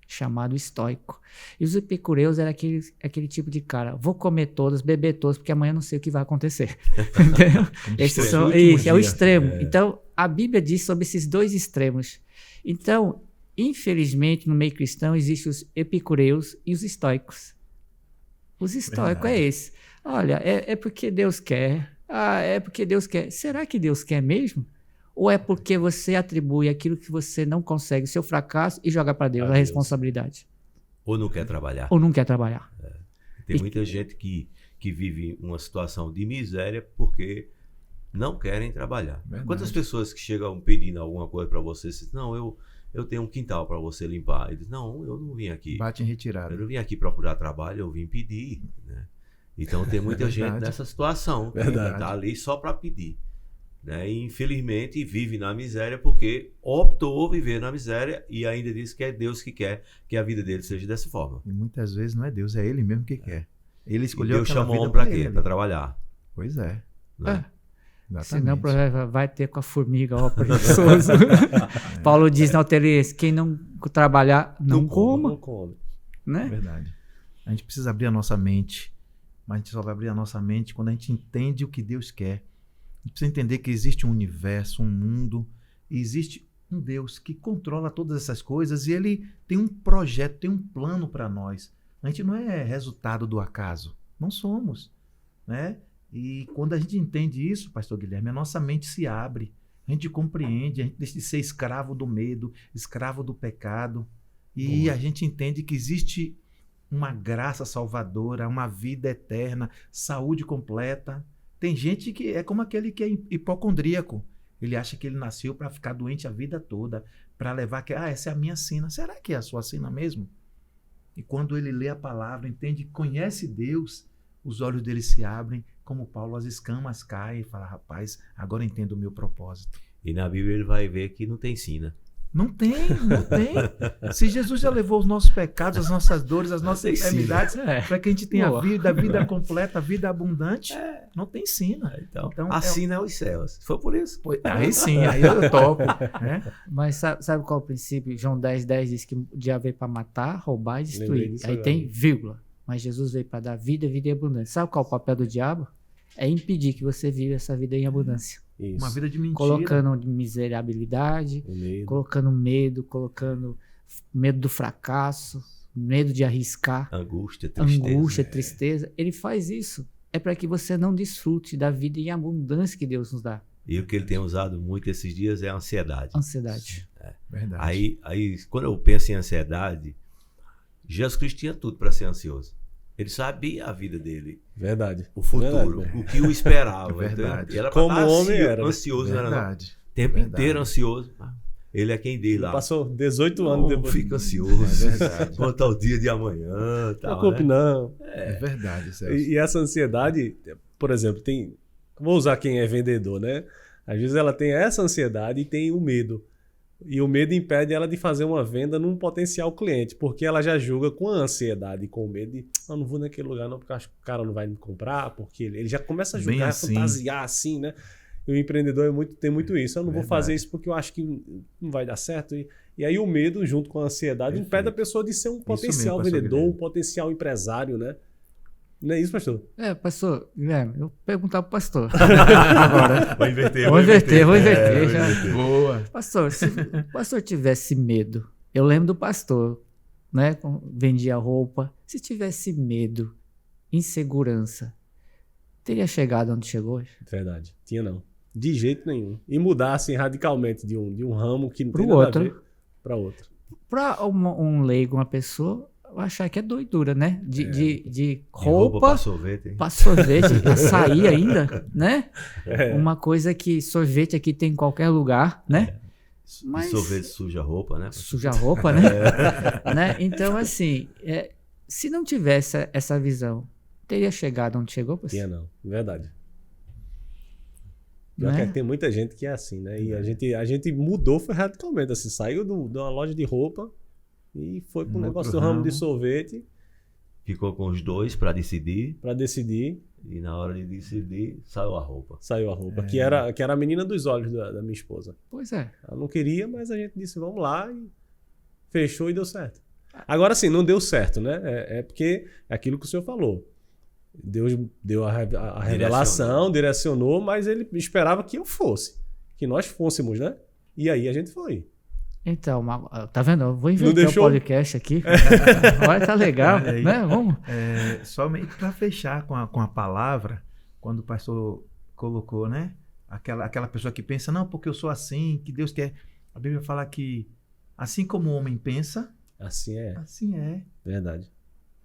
Chamado estoico. E os epicureus eram aquele tipo de cara, vou comer todas, beber todas, porque amanhã não sei o que vai acontecer. Entendeu? Isso é o extremo. Então, a Bíblia diz sobre esses dois extremos. Então, infelizmente, no meio cristão, existem os epicureus e os estoicos. Os estoicos é esse. Olha, é porque Deus quer. É porque Deus quer. Será que Deus quer mesmo? Ou é porque você atribui aquilo que você não consegue, o seu fracasso, e joga para Deus a responsabilidade? Ou não quer trabalhar. Tem muita gente que vive uma situação de miséria porque não querem trabalhar. Verdade. Quantas pessoas que chegam pedindo alguma coisa para você, dizem, não, eu tenho um quintal para você limpar. Ele diz, não, eu não vim aqui. Bate em retirada. Eu não vim aqui procurar trabalho, eu vim pedir. Né? Então tem muita gente nessa situação que está ali só para pedir. Né? E infelizmente vive na miséria porque optou viver na miséria e ainda diz que é Deus que quer que a vida dele seja dessa forma. E muitas vezes não é Deus, é ele mesmo que quer. Ele escolheu Deus chamou o homem para quê? Para trabalhar. Pois é. Né? Senão vai ter com a formiga, ó, preguiçoso. Paulo diz na Alteriense, quem não trabalhar, não coma. Não come. Né? É verdade. A gente precisa abrir a nossa mente, mas a gente só vai abrir a nossa mente quando a gente entende o que Deus quer. A gente precisa entender que existe um universo, um mundo, e existe um Deus que controla todas essas coisas e ele tem um projeto, tem um plano para nós. A gente não é resultado do acaso. Não somos, né? E quando a gente entende isso, pastor Guilherme, a nossa mente se abre, a gente compreende, a gente deixa de ser escravo do medo, escravo do pecado, e a gente entende que existe uma graça salvadora, uma vida eterna, saúde completa. Tem gente que é como aquele que é hipocondríaco. Ele acha que ele nasceu para ficar doente a vida toda, para levar que, essa é a minha sina. Será que é a sua sina mesmo? E quando ele lê a palavra, entende, conhece Deus, os olhos dele se abrem, como Paulo, as escamas caem e fala, rapaz, agora entendo o meu propósito. E na Bíblia ele vai ver que não tem sina. Não tem. Se Jesus já levou os nossos pecados, as nossas dores, as nossas enfermidades, para que a gente tenha a vida completa, a vida abundante, não tem sina. Então a sina é os céus. Foi por isso. Aí sim, aí eu topo. Mas sabe qual é o princípio? João 10:10 diz que o diabo veio para matar, roubar e destruir. Aí tem vírgula. Mas Jesus veio para dar vida e abundância. Sabe qual é o papel do diabo? É impedir que você viva essa vida em abundância. Isso. Uma vida de mentira. Colocando miserabilidade, colocando medo do fracasso, medo de arriscar. Angústia, tristeza. Ele faz isso. É para que você não desfrute da vida em abundância que Deus nos dá. E o que ele tem usado muito esses dias é a ansiedade. Verdade. Aí, quando eu penso em ansiedade, Jesus Cristo tinha tudo para ser ansioso. Ele sabia a vida dele. Verdade. O futuro. Verdade. O que o esperava. Verdade. E era como homem era. Ansioso. Verdade. O tempo inteiro ansioso. Ele é quem diz lá. Passou 18 anos depois. Fica ansioso. É verdade. Quanto ao dia de amanhã. Não preocupe, não. É verdade, Celso. E essa ansiedade, por exemplo, tem... Vou usar quem é vendedor, né? Às vezes ela tem essa ansiedade e tem o medo. E o medo impede ela de fazer uma venda num potencial cliente, porque ela já julga com a ansiedade, com o medo de não vou naquele lugar não, porque eu acho que o cara não vai me comprar, porque ele já começa a julgar, assim. Fantasiar assim, né? E o empreendedor tem muito isso. Eu não vou fazer isso porque eu acho que não vai dar certo. E aí o medo, junto com a ansiedade, impede a pessoa de ser um potencial vendedor, um potencial empresário, né? Não é isso, pastor? Pastor Guilherme, eu vou perguntar pro pastor. Agora. Vou inverter. Vou inverter. Boa. Pastor, se o pastor tivesse medo, eu lembro do pastor, né? Vendia roupa. Se tivesse medo, insegurança, teria chegado onde chegou hoje? Verdade. Tinha não. De jeito nenhum. E mudar assim radicalmente de um ramo que não Pro tem nada outro. a ver para outro. Para um leigo, uma pessoa, achar que é doidura, né? De Roupa roupa para sorvete. para sorvete, açaí ainda, né? Uma coisa que sorvete aqui tem em qualquer lugar, né? Mas Sorvete suja a roupa, né? suja a roupa, né? Né? Então, assim, se não tivesse essa visão, teria chegado onde chegou? Tinha não. Verdade. Pior Né? que tem muita gente que é assim, né? E a gente mudou foi radicalmente. Assim, saiu de uma loja de roupa e foi pro negócio do ramo de sorvete Ficou com os dois para decidir. para decidir. E na hora de decidir, saiu a roupa. Saiu a roupa, que era a menina dos olhos da minha esposa. Pois é. Ela não queria, mas a gente disse, vamos lá, e fechou e deu certo. Agora sim, não deu certo, né? É porque é aquilo que o senhor falou. Deus deu a revelação, direcionou, mas ele esperava que eu fosse, que nós fôssemos, né? E aí a gente foi. Então, tá vendo? Eu vou inventar deixou? o podcast aqui. Olha, tá legal, Olha aí. né? Vamos. Somente para fechar com a palavra, quando o pastor colocou, né? Aquela pessoa que pensa, não, porque eu sou assim, que Deus quer. A Bíblia fala que assim como o homem pensa, Assim é, assim é. verdade.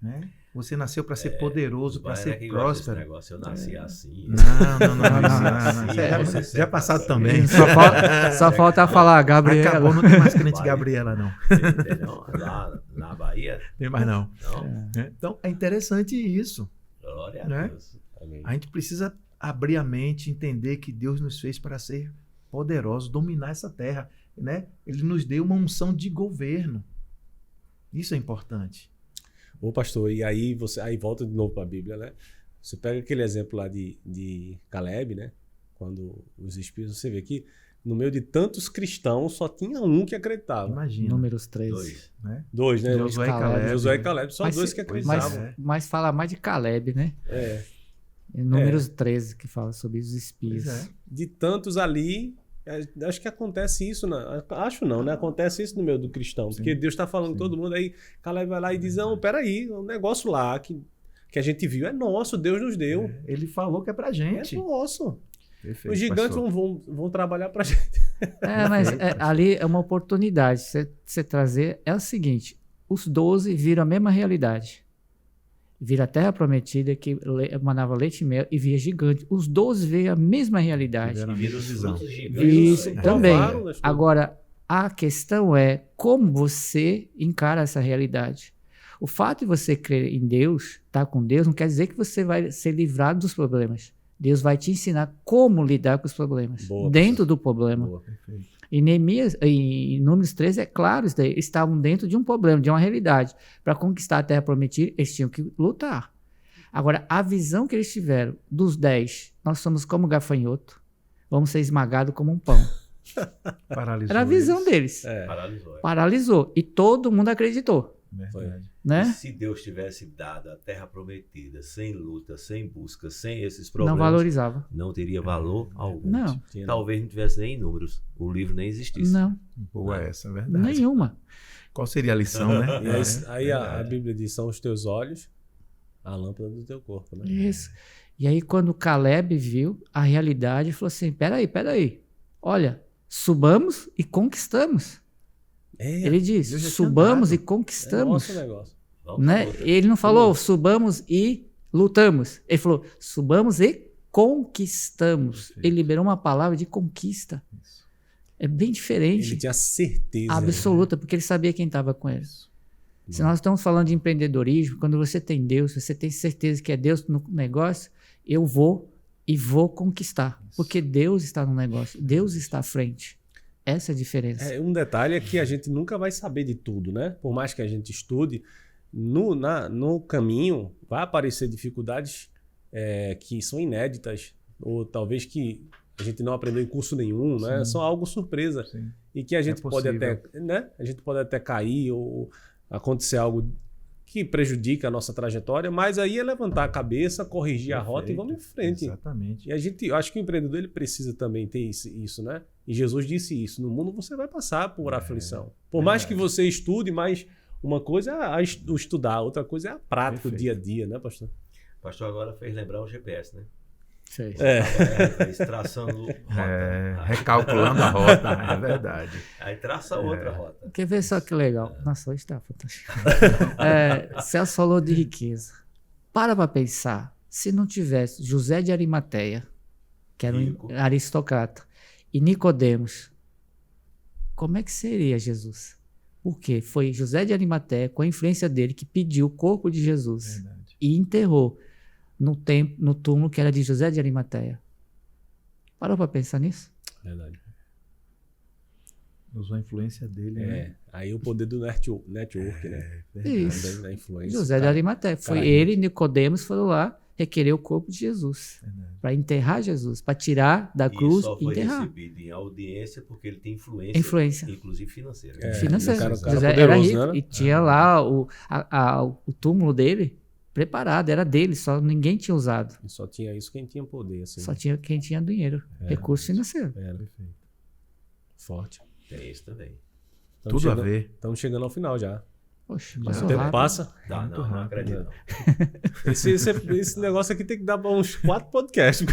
Né? Você nasceu para ser poderoso, para ser Esse próspero. negócio, eu nasci assim. Não. Já é passado também. Só falta falar, Gabriela. Acabou, não tem mais crente Gabriela, não. Entendeu? Lá na Bahia. Tem mais não. Não. Então, é interessante isso. Glória a Né? Deus. Amém. A gente precisa abrir a mente, entender que Deus nos fez para ser poderosos, dominar essa terra. Né? Ele nos deu uma unção de governo. Isso é importante. Ô pastor, e aí volta de novo para a Bíblia, né? Você pega aquele exemplo lá de Caleb, né? Quando os espíritos, você vê que no meio de tantos cristãos só tinha um que acreditava. Imagina. Números 13. Dois, né? Josué e Caleb. Josué e Caleb, só dois que acreditavam. Mas fala mais de Caleb, né? É. Números 13, que fala sobre os espias. Pois é. De tantos ali, acho que acontece isso, acho não, né? Acontece isso no meio do cristão, porque Deus está falando com todo mundo, aí Caleb vai lá e diz, não, peraí, o negócio lá que a gente viu é nosso, Deus nos deu, Ele falou que é pra gente. é nosso. Perfeito, Os gigantes pastor. vão trabalhar pra gente. Mas ali é uma oportunidade. Você trazer é o seguinte: os 12 viram a mesma realidade. Viram a terra prometida que manava leite e mel e via gigante. Os 12 veem a mesma realidade. Tiveram a mesma visão. Isso também. Provaram das coisas. Agora, a questão é como você encara essa realidade. O fato de você crer em Deus, estar com Deus, não quer dizer que você vai ser livrado dos problemas. Deus vai te ensinar como lidar com os problemas. Boa, dentro do problema. Boa. Perfeito. Em Números 13 é claro isso daí. Eles estavam dentro de um problema, de uma realidade. Para conquistar a terra prometida, eles tinham que lutar. Agora, a visão que eles tiveram dos 10, nós somos como gafanhoto, vamos ser esmagados como um pão. Paralisou. Era a visão eles. deles. Paralisou. Paralisou. E todo mundo acreditou. Verdade. Né? E se Deus tivesse dado a terra prometida, sem luta, sem busca, sem esses Não problemas, valorizava. não teria valor algum. Não. Talvez não tivesse nem números, o livro nem existisse. Não. Boa essa, é verdade. Nenhuma. Qual seria a lição, né? E aí a Bíblia diz, são os teus olhos, a lâmpada do teu corpo, né? Isso. E aí, quando Caleb viu a realidade, falou assim: peraí. Olha, subamos e conquistamos. Ele diz: Deus já tinha subamos dado. e conquistamos. É nosso negócio. Vamos Né? por outra. Ele não falou subamos e lutamos. Ele falou subamos e conquistamos. Perfeito. Ele liberou uma palavra de conquista. Isso. É bem diferente. Ele tinha certeza. Absoluta, porque ele sabia quem estava com ele. Se nós estamos falando de empreendedorismo, quando você tem Deus, você tem certeza que é Deus no negócio, eu vou conquistar. Porque Deus está no negócio, Deus está à frente. Essa é a diferença. Um detalhe é que a gente nunca vai saber de tudo, né? Por mais que a gente estude, no caminho vai aparecer dificuldades que são inéditas, ou talvez que a gente não aprendeu em curso nenhum, né? São algo surpresa. Sim. E que a gente pode possível. até, né? A gente pode até cair ou acontecer algo que prejudica a nossa trajetória, mas aí é levantar a cabeça, corrigir a rota e vamos em frente. Exatamente. E eu acho que o empreendedor ele precisa também ter isso, né? E Jesus disse isso: no mundo você vai passar por aflição. Por mais que você estude, mas uma coisa é o estudar, outra coisa é a prática, o dia a dia, né, pastor? O pastor agora fez lembrar o GPS, né? Sei. Traçando rota. Recalculando a rota, é verdade. Aí traça outra rota. Quer ver só que legal? Nossa, hoje está fantástico. Celso falou de riqueza. Para pensar, se não tivesse José de Arimateia, que era um aristocrata, e Nicodemos, como é que seria Jesus? Porque foi José de Arimateia, com a influência dele, que pediu o corpo de Jesus e enterrou no túmulo que era de José de Arimateia. Parou para pensar nisso? Verdade. Usou a influência dele, né? Aí o poder do network, né? Isso. Da influência. José de Arimateia. Foi ele e Nicodemos foram lá requerer o corpo de Jesus. Para enterrar Jesus, para tirar da cruz só e foi enterrar. recebido em audiência porque ele tem influência. Inclusive financeira. Financeira. O cara José poderoso, era rico, né? e tinha lá o túmulo dele preparado, era dele, só ninguém tinha usado. E só tinha isso quem tinha poder, assim. Só tinha quem tinha dinheiro, recurso financeiro. Era. Forte. Tem isso também. Tudo a ver. Estamos chegando ao final já. Poxa, O passou tempo rápido. passa. Não acredito. Esse negócio aqui tem que dar uns 4 podcasts.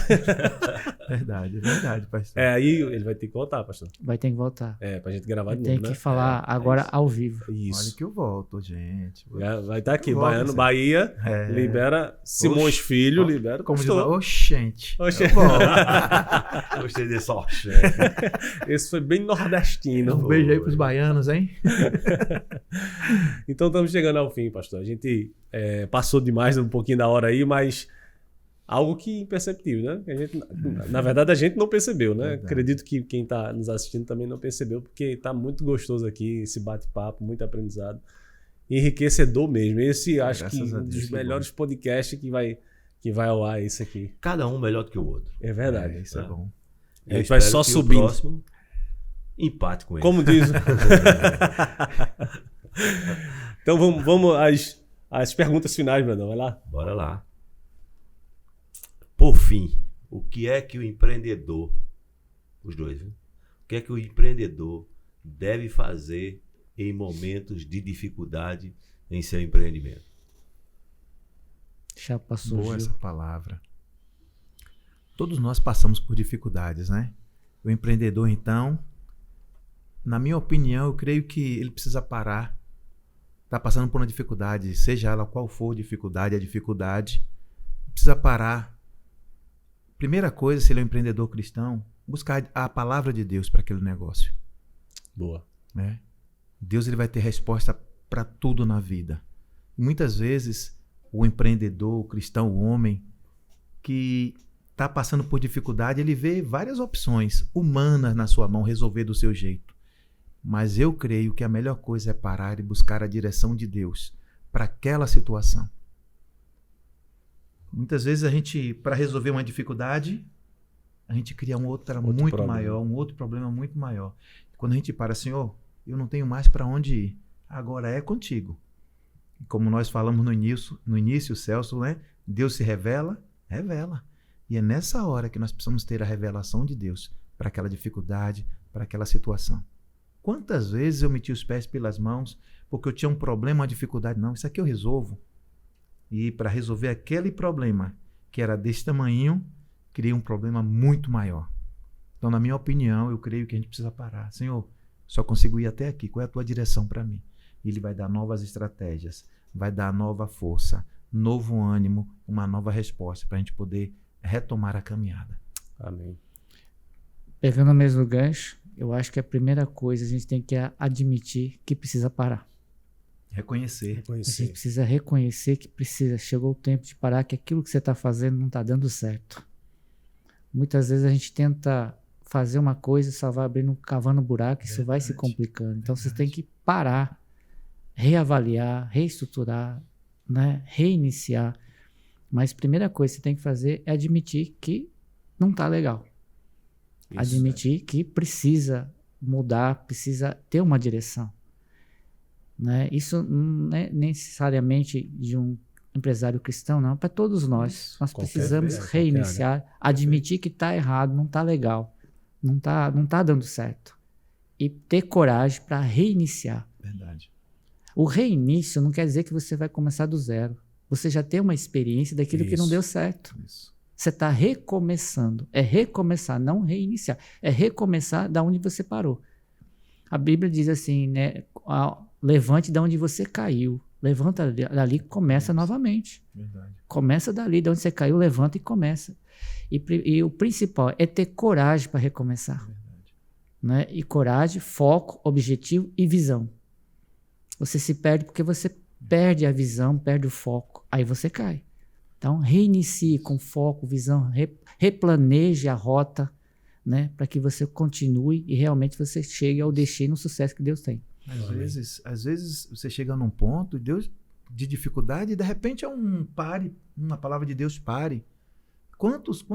Verdade, pastor. Aí ele vai ter que voltar, pastor. Vai ter que voltar. Pra gente gravar de Tem novo, que né? falar agora ao vivo. Isso. Olha que eu volto, gente. Vai estar aqui, Eu volto, Baiano, sim. Bahia, libera Simões Filho, libera o Como diz pastor. lá, oxente. Oxe. Eu volto. Gostei desse sorte. Esse foi bem nordestino. Um beijo aí pros baianos, hein? Então estamos chegando ao fim, pastor. A gente passou demais um pouquinho da hora aí, mas algo que imperceptível, né? Na verdade, a gente não percebeu, né? Verdade. Acredito que quem está nos assistindo também não percebeu, porque está muito gostoso aqui esse bate-papo, muito aprendizado. Enriquecedor mesmo. Esse acho que Graças a um Deus, dos que melhores podcasts que vai ao ar, esse aqui. Cada um melhor do que o outro. É verdade. Isso é bom. A gente vai só espero que o subindo. próximo empate com ele. Como diz. Então vamos às perguntas finais, Brandão. Vai lá. Bora lá. Por fim, o que é que o empreendedor, os dois, viu? O que é que o empreendedor deve fazer em momentos de dificuldade em seu empreendimento? Chapa Boa surgiu. essa palavra. Todos nós passamos por dificuldades, né? O empreendedor, então, na minha opinião, eu creio que ele precisa parar. Está passando por uma dificuldade, seja ela qual for a dificuldade, precisa parar. Primeira coisa, se ele é um empreendedor cristão, buscar a palavra de Deus para aquele negócio. Boa. Né? Deus ele vai ter resposta para tudo na vida. Muitas vezes, o empreendedor, o cristão, o homem que está passando por dificuldade, ele vê várias opções humanas na sua mão, resolver do seu jeito. Mas eu creio que a melhor coisa é parar e buscar a direção de Deus para aquela situação. Muitas vezes a gente, para resolver uma dificuldade, a gente cria um outro problema muito maior. Quando a gente para, Senhor, eu não tenho mais para onde ir, agora é contigo. E como nós falamos no início, Celso, né? Deus se revela. E é nessa hora que nós precisamos ter a revelação de Deus para aquela dificuldade, para aquela situação. Quantas vezes eu meti os pés pelas mãos porque eu tinha um problema, uma dificuldade? Não, isso aqui eu resolvo. E para resolver aquele problema que era desse tamanho, criei um problema muito maior. Então, na minha opinião, eu creio que a gente precisa parar. Senhor, só consigo ir até aqui. Qual é a tua direção para mim? E Ele vai dar novas estratégias, vai dar nova força, novo ânimo, uma nova resposta para a gente poder retomar a caminhada. Amém. Pegando o mesmo gancho, eu acho que a primeira coisa a gente tem que admitir que precisa parar. Reconhecer. A gente precisa reconhecer que chegou o tempo de parar, que aquilo que você está fazendo não está dando certo. Muitas vezes a gente tenta fazer uma coisa e só vai abrindo, cavando buraco, isso vai se complicando. Então você tem que parar, reavaliar, reestruturar, né? Reiniciar. Mas a primeira coisa que você tem que fazer é admitir que não está legal. Isso, admitir que precisa mudar, precisa ter uma direção. né? Isso não é necessariamente de um empresário cristão, não. Para todos nós. Nós precisamos reiniciar, admitir que está errado, não está legal, não tá dando certo. E ter coragem para reiniciar. Verdade. O reinício não quer dizer que você vai começar do zero. Você já tem uma experiência daquilo que não deu certo. Isso. Você está recomeçando. É recomeçar, não reiniciar. É recomeçar da onde você parou. A Bíblia diz assim, né? Levante da onde você caiu. Levanta dali e começa novamente. Verdade. Começa dali, de onde você caiu, levanta e começa. E o principal é ter coragem para recomeçar. Verdade. Né? E coragem, foco, objetivo e visão. Você se perde porque você perde a visão, perde o foco. Aí você cai. Então, reinicie com foco, visão, replaneje a rota, né? Para que você continue e realmente você chegue ao destino, ao sucesso que Deus tem. Às vezes você chega num ponto de dificuldade e de repente é uma palavra de Deus pare. Quantos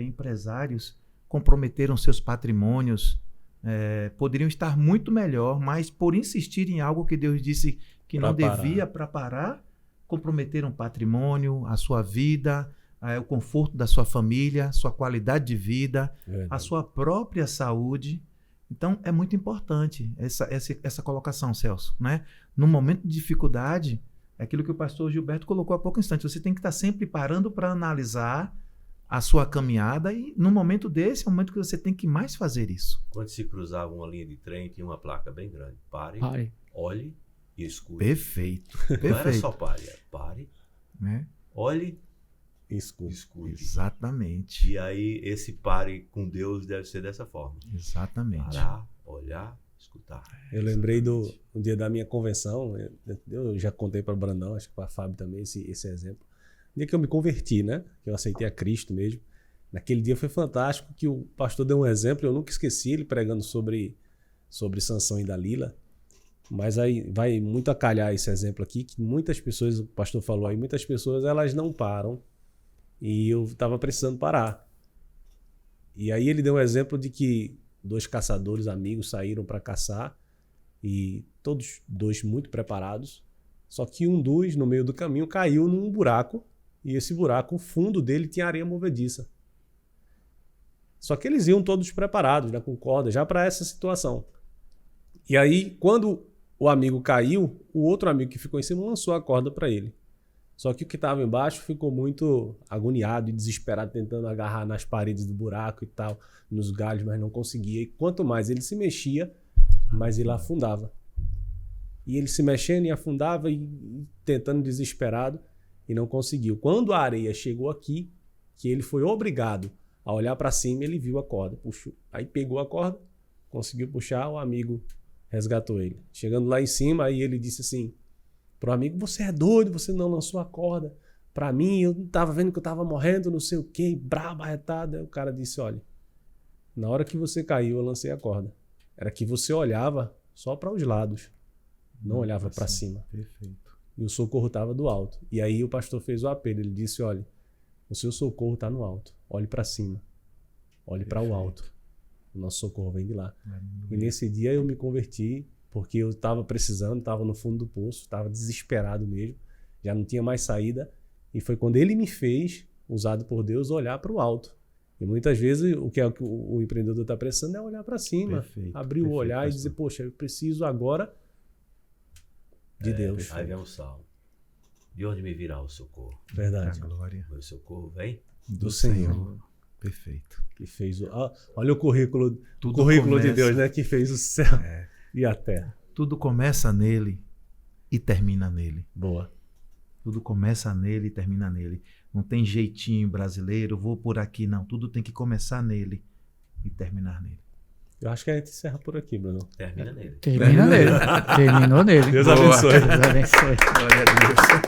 empresários comprometeram seus patrimônios, poderiam estar muito melhor, mas por insistir em algo que Deus disse que não devia para parar, comprometeram o patrimônio, a sua vida, o conforto da sua família, sua qualidade de vida, a sua própria saúde. Então, é muito importante essa colocação, Celso, né? No momento de dificuldade, é aquilo que o pastor Gilberto colocou há pouco instante. Você tem que estar sempre parando para analisar a sua caminhada e, no momento desse, é o momento que você tem que mais fazer isso. Quando se cruzava uma linha de trem, tinha uma placa bem grande. Pare. Olhe e escute. Perfeito. Não era só pare, pare, né? Olhe e Escute. Exatamente. E aí, esse pare com Deus deve ser dessa forma. Exatamente. Parar, olhar, escutar. Eu lembrei do dia da minha convenção, eu já contei para o Brandão, acho que para a Fábio também, esse exemplo. No dia que eu me converti, né? Que eu aceitei a Cristo mesmo. Naquele dia foi fantástico que o pastor deu um exemplo, eu nunca esqueci ele pregando sobre Sansão e Dalila. Mas aí vai muito a calhar esse exemplo aqui, que muitas pessoas, o pastor falou aí, muitas pessoas elas não param e eu estava precisando parar. E aí ele deu um exemplo de que 2 caçadores amigos saíram para caçar e todos 2 muito preparados, só que um dos, no meio do caminho, caiu num buraco e esse buraco, o fundo dele tinha areia movediça. Só que eles iam todos preparados, né, com corda, já para essa situação. E aí, quando o amigo caiu, o outro amigo que ficou em cima lançou a corda para ele. Só que o que estava embaixo ficou muito agoniado e desesperado, tentando agarrar nas paredes do buraco e tal, nos galhos, mas não conseguia. E quanto mais ele se mexia, mais ele afundava. E ele se mexendo e afundava e tentando desesperado e não conseguiu. Quando a areia chegou aqui, que ele foi obrigado a olhar para cima, ele viu a corda. Puxou. Aí pegou a corda, conseguiu puxar, o amigo resgatou ele. Chegando lá em cima, aí ele disse assim pro amigo: você é doido, você não lançou a corda pra mim, eu não tava vendo que eu tava morrendo, não sei o quê, brabo, arretado. Aí o cara disse: olha, na hora que você caiu, eu lancei a corda. Era que você olhava só para os lados, não olhava para cima. Perfeito. E o socorro estava do alto. E aí o pastor fez o apelo, ele disse: olha, o seu socorro está no alto, olhe para cima, olhe para o alto. O nosso socorro vem de lá. E nesse dia eu me converti porque eu estava precisando, estava no fundo do poço, estava desesperado mesmo, já não tinha mais saída. E foi quando ele me fez, usado por Deus, olhar para o alto. E muitas vezes o que o empreendedor está precisando é olhar para cima, abrir o olhar e dizer: poxa, eu preciso agora de Deus. Aí vem o salmo: de onde me virá o socorro? Verdade. A glória O socorro vem do Senhor. Perfeito. Que fez olha o currículo, Começa, de Deus, né? Que fez o céu e a terra. Tudo começa nele e termina nele. Boa. Tudo começa nele e termina nele. Não tem jeitinho brasileiro, vou por aqui, não. Tudo tem que começar nele e terminar nele. Eu acho que a gente encerra por aqui, Bruno. Termina nele. Termina nele. Terminou nele. Deus abençoe. Deus abençoe. Glória a Deus.